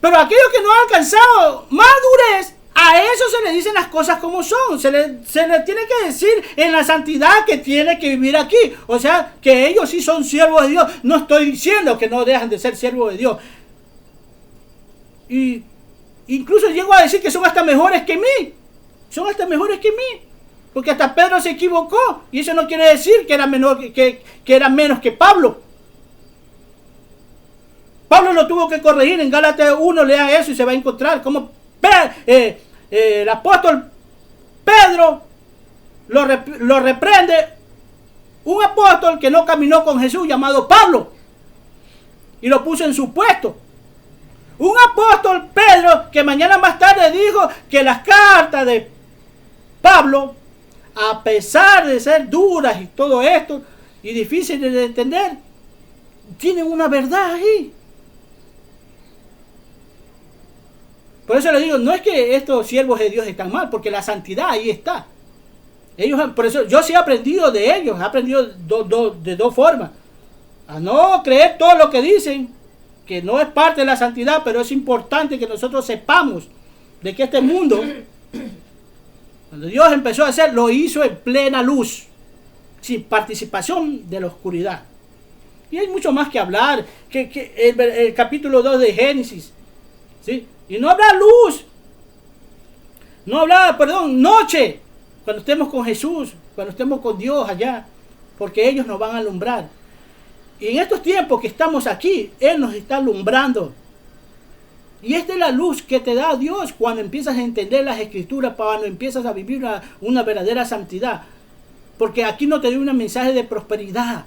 Pero aquellos que no han alcanzado madurez, a eso se le dicen las cosas como son. Se le tiene que decir en la santidad que tiene que vivir aquí. O sea, que ellos sí son siervos de Dios. No estoy diciendo que no dejan de ser siervos de Dios. Y incluso llego a decir que son hasta mejores que mí. Son hasta mejores que mí. Porque hasta Pedro se equivocó. Y eso no quiere decir que era menos que Pablo. Pablo lo tuvo que corregir. En Gálatas 1, lea eso y se va a encontrar cómo el apóstol Pedro lo reprende un apóstol que no caminó con Jesús llamado Pablo y lo puso en su puesto. Un apóstol Pedro que mañana más tarde dijo que las cartas de Pablo, a pesar de ser duras y todo esto y difíciles de entender, tienen una verdad ahí. Por eso le digo, no es que estos siervos de Dios están mal, porque la santidad ahí está. Por eso yo sí he aprendido de ellos, he aprendido de dos formas. A no creer todo lo que dicen, que no es parte de la santidad, pero es importante que nosotros sepamos de que este mundo, cuando Dios empezó a hacer, lo hizo en plena luz, sin participación de la oscuridad. Y hay mucho más que hablar, que el capítulo 2 de Génesis, ¿sí? Y no habrá luz, noche, cuando estemos con Jesús, cuando estemos con Dios allá, porque ellos nos van a alumbrar. Y en estos tiempos que estamos aquí, Él nos está alumbrando. Y esta es la luz que te da Dios cuando empiezas a entender las Escrituras, cuando empiezas a vivir una verdadera santidad. Porque aquí no te doy un mensaje de prosperidad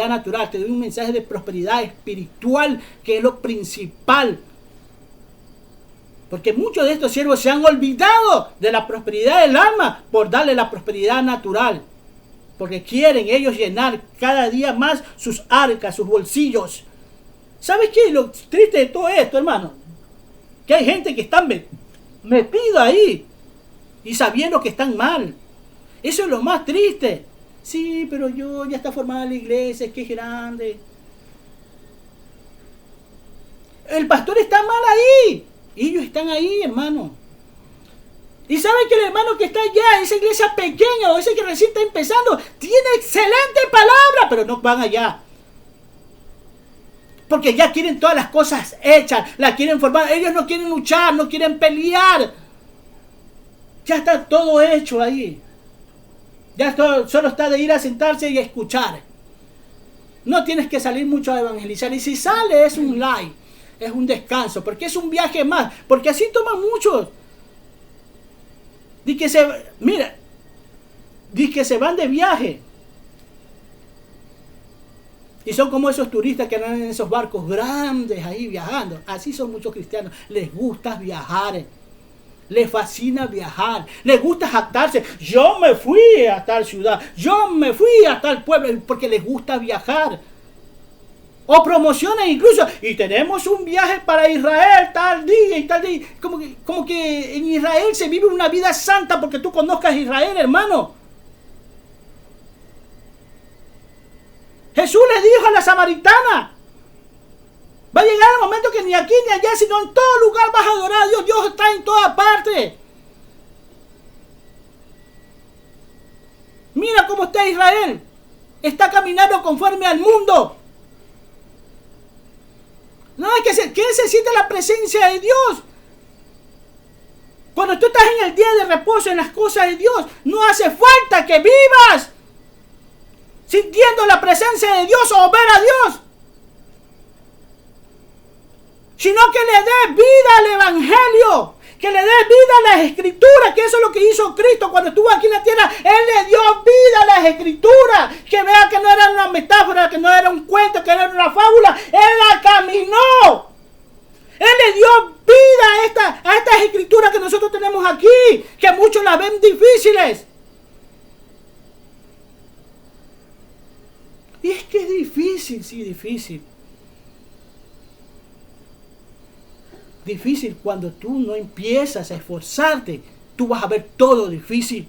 natural, te doy un mensaje de prosperidad espiritual, que es lo principal. Porque muchos de estos siervos se han olvidado de la prosperidad del alma por darle la prosperidad natural. Porque quieren ellos llenar cada día más sus arcas, sus bolsillos. ¿Sabes qué es lo triste de todo esto, hermano? Que hay gente que está metida ahí y sabiendo que están mal. Eso es lo más triste. Sí, pero ya está formada la iglesia, que es grande. El pastor está mal ahí. Ellos están ahí, hermano. Y saben que el hermano que está allá, esa iglesia pequeña o ese que recién está empezando, tiene excelente palabra, pero no van allá. Porque ya quieren todas las cosas hechas, la quieren formar. Ellos no quieren luchar, no quieren pelear. Ya está todo hecho ahí. Ya solo está de ir a sentarse y a escuchar. No tienes que salir mucho a evangelizar. Y si sale es un live, es un descanso, porque es un viaje más. Porque así toman muchos. Dice que se van de viaje. Y son como esos turistas que andan en esos barcos grandes ahí viajando. Así son muchos cristianos. Les gusta viajar. Les fascina viajar. Les gusta jactarse. Yo me fui a tal ciudad. Yo me fui a tal pueblo. Porque les gusta viajar. O promocionan incluso. Y tenemos un viaje para Israel tal día y tal día. Como que en Israel se vive una vida santa porque tú conozcas Israel, hermano. Jesús le dijo a la samaritana, va a llegar el momento que ni aquí ni allá, sino en todo lugar vas a adorar a Dios. Dios está en toda parte. Mira cómo está Israel. Está caminando conforme al mundo. No hay que ser. ¿Quién se siente la presencia de Dios? Cuando tú estás en el día de reposo en las cosas de Dios, no hace falta que vivas sintiendo la presencia de Dios o ver a Dios, sino que le des vida al Evangelio, que le des vida a las Escrituras, que eso es lo que hizo Cristo cuando estuvo aquí en la tierra. Él le dio vida a las Escrituras, que vea que no era una metáfora, que no era un cuento, que no era una fábula. Él la caminó. Él le dio vida a estas Escrituras que nosotros tenemos aquí, que muchos las ven difíciles. Y es que es difícil, sí, difícil. Difícil cuando tú no empiezas a esforzarte. Tú vas a ver todo difícil.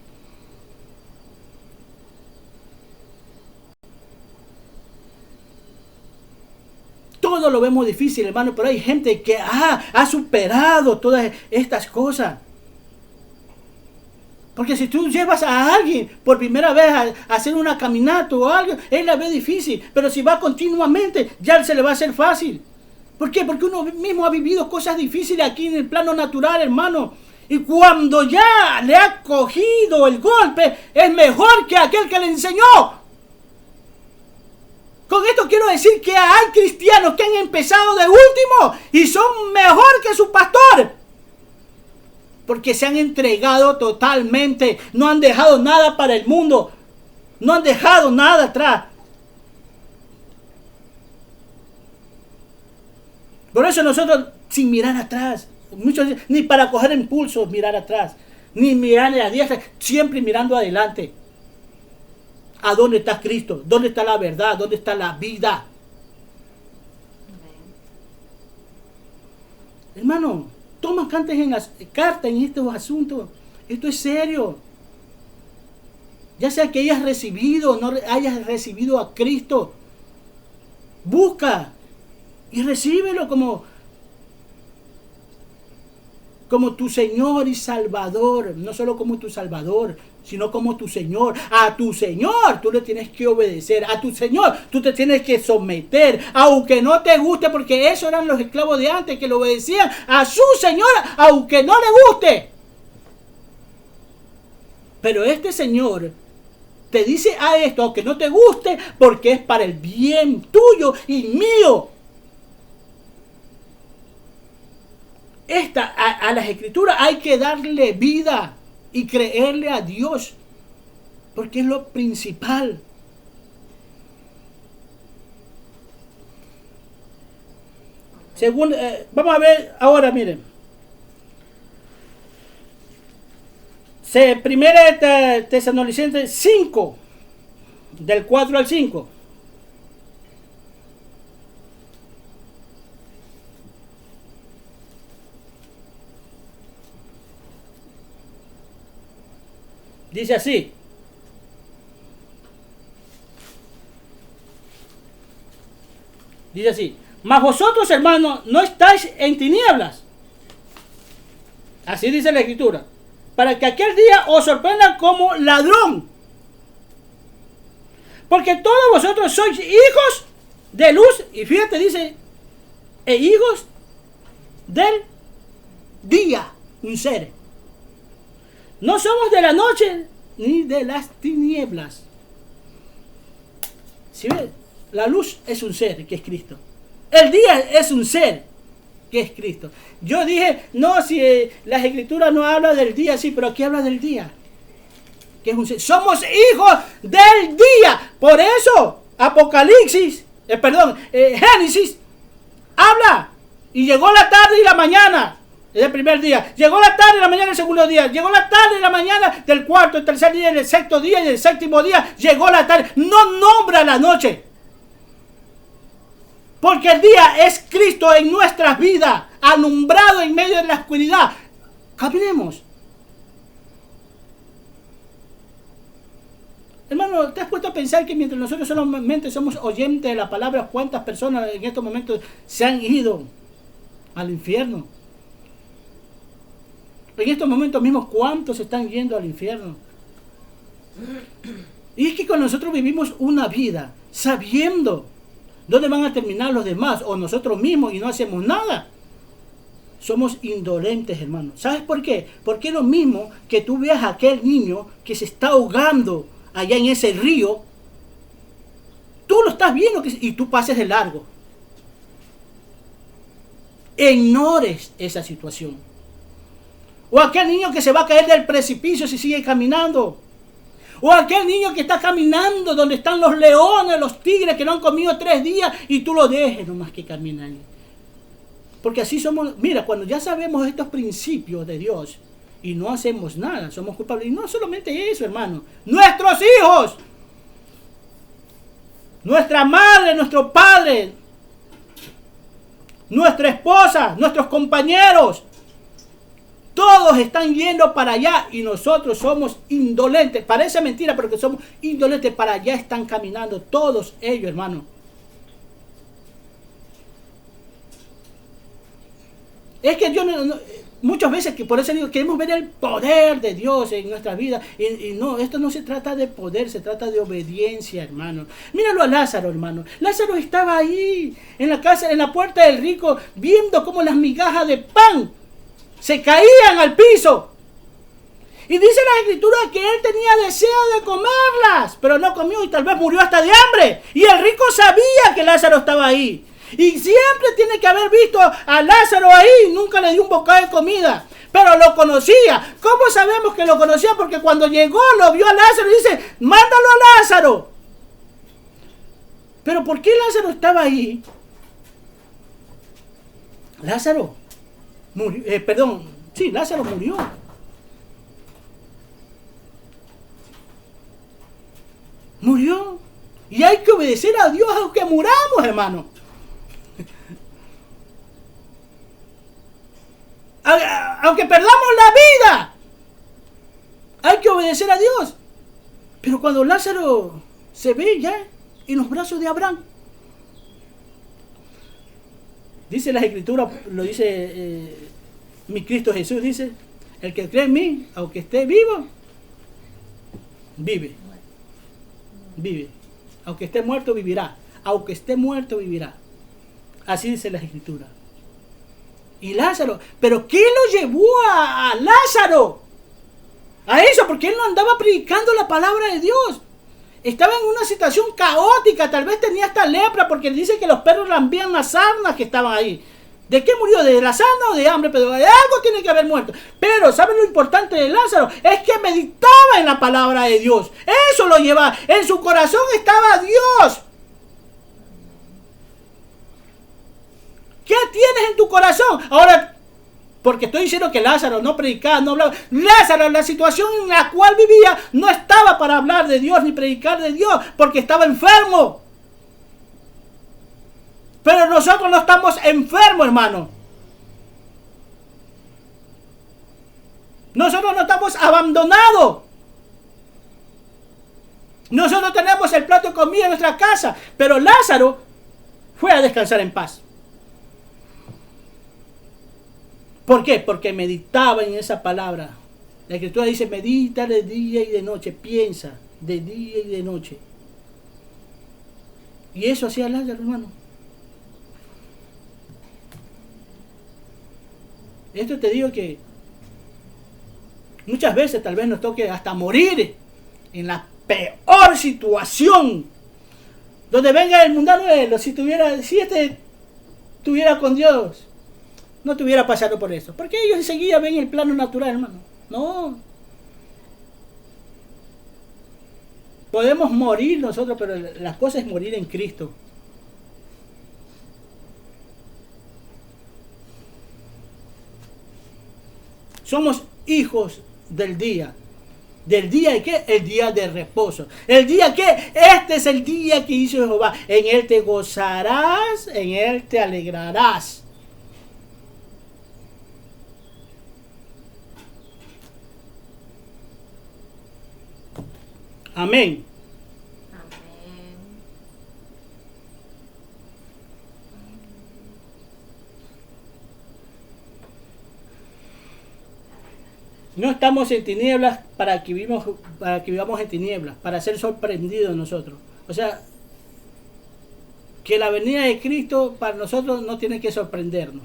Todo lo vemos difícil, hermano, pero hay gente que ha superado todas estas cosas. Porque si tú llevas a alguien por primera vez a hacer una caminata o algo, él la ve difícil. Pero si va continuamente, ya se le va a hacer fácil. ¿Por qué? Porque uno mismo ha vivido cosas difíciles aquí en el plano natural, hermano. Y cuando ya le ha cogido el golpe, es mejor que aquel que le enseñó. Con esto quiero decir que hay cristianos que han empezado de último y son mejor que su pastor. Porque se han entregado totalmente. No han dejado nada para el mundo. No han dejado nada atrás. Por eso nosotros, sin mirar atrás, muchos dicen, ni para coger impulsos mirar atrás, ni mirar a la diestra, siempre mirando adelante. ¿A dónde está Cristo? ¿Dónde está la verdad? ¿Dónde está la vida? Hermano, toma cartas en estos asuntos. Esto es serio. Ya sea que hayas recibido o no hayas recibido a Cristo, busca y recíbelo como tu Señor y Salvador. No solo como tu Salvador, sino como tu Señor. A tu Señor tú le tienes que obedecer. A tu Señor tú te tienes que someter, aunque no te guste, porque eso eran los esclavos de antes, que le obedecían a su Señor, aunque no le guste. Pero este Señor te dice a esto, aunque no te guste, porque es para el bien tuyo y mío. A las Escrituras hay que darle vida y creerle a Dios, porque es lo principal. Según, vamos a ver ahora, miren. Primera Tesalonicenses 5, del 4 al 5. Dice así: Dice así, mas vosotros, hermanos, no estáis en tinieblas. Así dice la Escritura. Para que aquel día os sorprenda como ladrón. Porque todos vosotros sois hijos de luz. Y fíjate, dice, e hijos del día. Un ser. No somos de la noche ni de las tinieblas. Si ves, la luz es un ser, que es Cristo. El día es un ser, que es Cristo. Yo dije, no, si las Escrituras no hablan del día, sí, pero aquí habla del día. Que es un ser. Somos hijos del día. Por eso, Génesis, habla. Y llegó la tarde y la mañana. Es el primer día. Llegó la tarde y la mañana el segundo día. Llegó la tarde y la mañana del cuarto, el tercer día, el sexto día y el séptimo día. Llegó la tarde. No nombra la noche. Porque el día es Cristo en nuestras vidas, alumbrado en medio de la oscuridad. Caminemos. Hermano, ¿te has puesto a pensar que mientras nosotros solamente somos oyentes de la palabra, cuántas personas en estos momentos se han ido al infierno? En estos momentos mismos, ¿cuántos están yendo al infierno? Y es que con nosotros vivimos una vida sabiendo dónde van a terminar los demás o nosotros mismos y no hacemos nada. Somos indolentes, hermano. ¿Sabes por qué? Porque es lo mismo que tú veas a aquel niño que se está ahogando allá en ese río. Tú lo estás viendo y tú pases de largo. Ignores esa situación. O aquel niño que se va a caer del precipicio si sigue caminando. O aquel niño que está caminando donde están los leones, los tigres que no han comido 3 días y tú lo dejes nomás que camina ahí. Porque así somos. Mira, cuando ya sabemos estos principios de Dios y no hacemos nada, somos culpables. Y no solamente eso, hermano. Nuestros hijos, nuestra madre, nuestro padre, nuestra esposa, nuestros compañeros, todos están yendo para allá y nosotros somos indolentes. Parece mentira, pero que somos indolentes. Para allá están caminando todos ellos, hermano. Es que yo muchas veces, que por eso digo, queremos ver el poder de Dios en nuestra vida. Y no, esto no se trata de poder, se trata de obediencia, hermano. Míralo a Lázaro, hermano. Lázaro estaba ahí, en la casa, en la puerta del rico, viendo cómo las migajas de pan se caían al piso. Y dice la Escritura que él tenía deseo de comerlas, pero no comió y tal vez murió hasta de hambre. Y el rico sabía que Lázaro estaba ahí. Y siempre tiene que haber visto a Lázaro ahí. Nunca le dio un bocado de comida, pero lo conocía. ¿Cómo sabemos que lo conocía? Porque cuando llegó lo vio a Lázaro y dice, mándalo a Lázaro. Pero ¿por qué Lázaro estaba ahí? Lázaro murió, Lázaro murió. Murió. Y hay que obedecer a Dios aunque muramos, hermano. Aunque perdamos la vida, hay que obedecer a Dios. Pero cuando Lázaro se ve ya en los brazos de Abraham, dice las Escrituras, lo dice mi Cristo Jesús, dice, el que cree en mí, aunque esté vivo, vive. Vive. Aunque esté muerto, vivirá. Aunque esté muerto, vivirá. Así dice las Escrituras. Y Lázaro, ¿pero qué lo llevó a Lázaro a eso? Porque él no andaba predicando la palabra de Dios. Estaba en una situación caótica, tal vez tenía hasta lepra, porque dice que los perros lambían las sarnas que estaban ahí. ¿De qué murió? ¿De la sarna o de hambre? Pero de algo tiene que haber muerto. Pero, ¿saben lo importante de Lázaro? Es que meditaba en la palabra de Dios. Eso lo llevaba. En su corazón estaba Dios. ¿Qué tienes en tu corazón? Ahora, porque estoy diciendo que Lázaro no predicaba, no hablaba. Lázaro, la situación en la cual vivía, no estaba para hablar de Dios ni predicar de Dios, porque estaba enfermo. Pero nosotros no estamos enfermos, hermano. Nosotros no estamos abandonados. Nosotros tenemos el plato de comida en nuestra casa. Pero Lázaro fue a descansar en paz. ¿Por qué? Porque meditaba en esa palabra. La Escritura dice, medita de día y de noche, piensa de día y de noche. Y eso hacía Lázaro, hermano. Esto te digo que muchas veces tal vez nos toque hasta morir en la peor situación. Donde venga el mundano de él, si estuviera con Dios, no estuviera pasando por eso. Porque ellos enseguida ven el plano natural, hermano. No. Podemos morir nosotros, pero la cosa es morir en Cristo. Somos hijos del día. ¿Del día de qué? El día de reposo. ¿El día qué? Este es el día que hizo Jehová. En él te gozarás, en él te alegrarás. Amén. No estamos en tinieblas para que vivamos en tinieblas, para ser sorprendidos nosotros. O sea, que la venida de Cristo para nosotros no tiene que sorprendernos.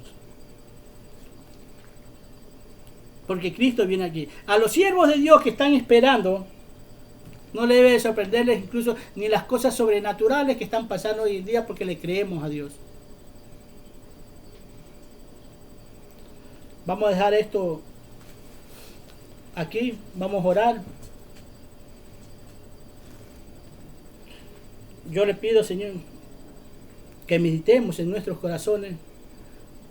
Porque Cristo viene aquí. A los siervos de Dios que están esperando, no le debe sorprenderles incluso ni las cosas sobrenaturales que están pasando hoy en día, porque le creemos a Dios. Vamos a dejar esto aquí, vamos a orar. Yo le pido, Señor, que meditemos en nuestros corazones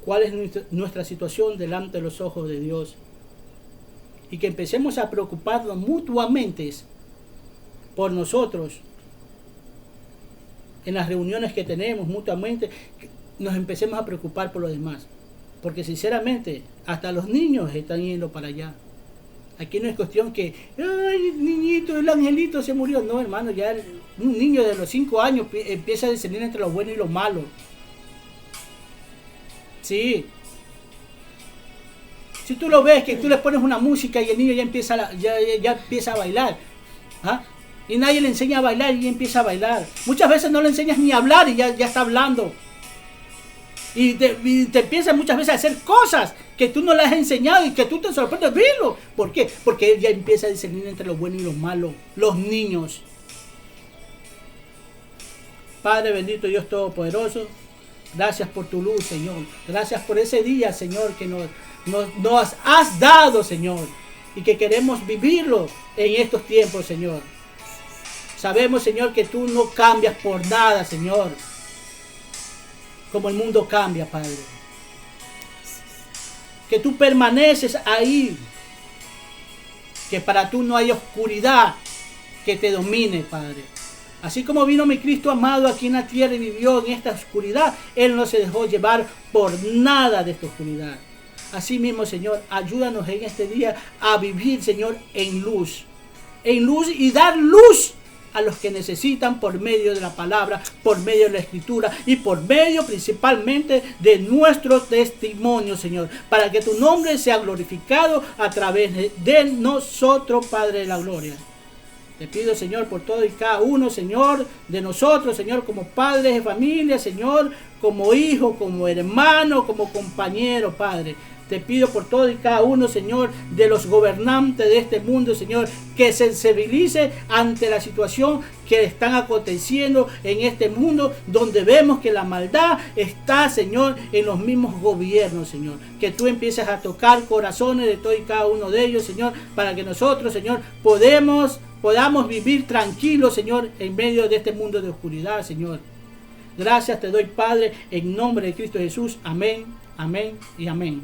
cuál es nuestra situación delante de los ojos de Dios, y que empecemos a preocuparnos mutuamente por nosotros. En las reuniones que tenemos mutuamente, nos empecemos a preocupar por los demás, porque sinceramente hasta los niños están yendo para allá. Aquí no es cuestión que, ay, niñito, el angelito se murió. No, hermano, ya un niño de los 5 años empieza a discernir entre lo bueno y lo malo. Sí. Si tú lo ves, que tú le pones una música y el niño ya empieza a bailar. ¿Ah? Y nadie le enseña a bailar y empieza a bailar. Muchas veces no le enseñas ni a hablar y ya está hablando. Y te empiezan muchas veces a hacer cosas que tú no le has enseñado y que tú te sorprendes. Velo. ¿Por qué? Porque él ya empieza a discernir entre lo bueno y lo malo. Los niños. Padre bendito, Dios Todopoderoso, gracias por tu luz, Señor. Gracias por ese día, Señor, que nos has dado, Señor. Y que queremos vivirlo en estos tiempos, Señor. Sabemos, Señor, que tú no cambias por nada, Señor. Como el mundo cambia, Padre. Que tú permaneces ahí. Que para tú no hay oscuridad que te domine, Padre. Así como vino mi Cristo amado aquí en la tierra y vivió en esta oscuridad, Él no se dejó llevar por nada de esta oscuridad. Así mismo, Señor, ayúdanos en este día a vivir, Señor, en luz. En luz y dar luz a los que necesitan por medio de la palabra, por medio de la escritura y por medio principalmente de nuestro testimonio, Señor, para que tu nombre sea glorificado a través de nosotros, Padre de la gloria. Te pido, Señor, por todo y cada uno, Señor, de nosotros, Señor, como padres de familia, Señor, como hijo, como hermano, como compañero, Padre. Te pido por todo y cada uno, Señor, de los gobernantes de este mundo, Señor, que se sensibilice ante la situación que están aconteciendo en este mundo, donde vemos que la maldad está, Señor, en los mismos gobiernos, Señor. Que tú empieces a tocar corazones de todo y cada uno de ellos, Señor, para que nosotros, Señor, podamos vivir tranquilos, Señor, en medio de este mundo de oscuridad, Señor. Gracias te doy, Padre, en nombre de Cristo Jesús. Amén, amén y amén.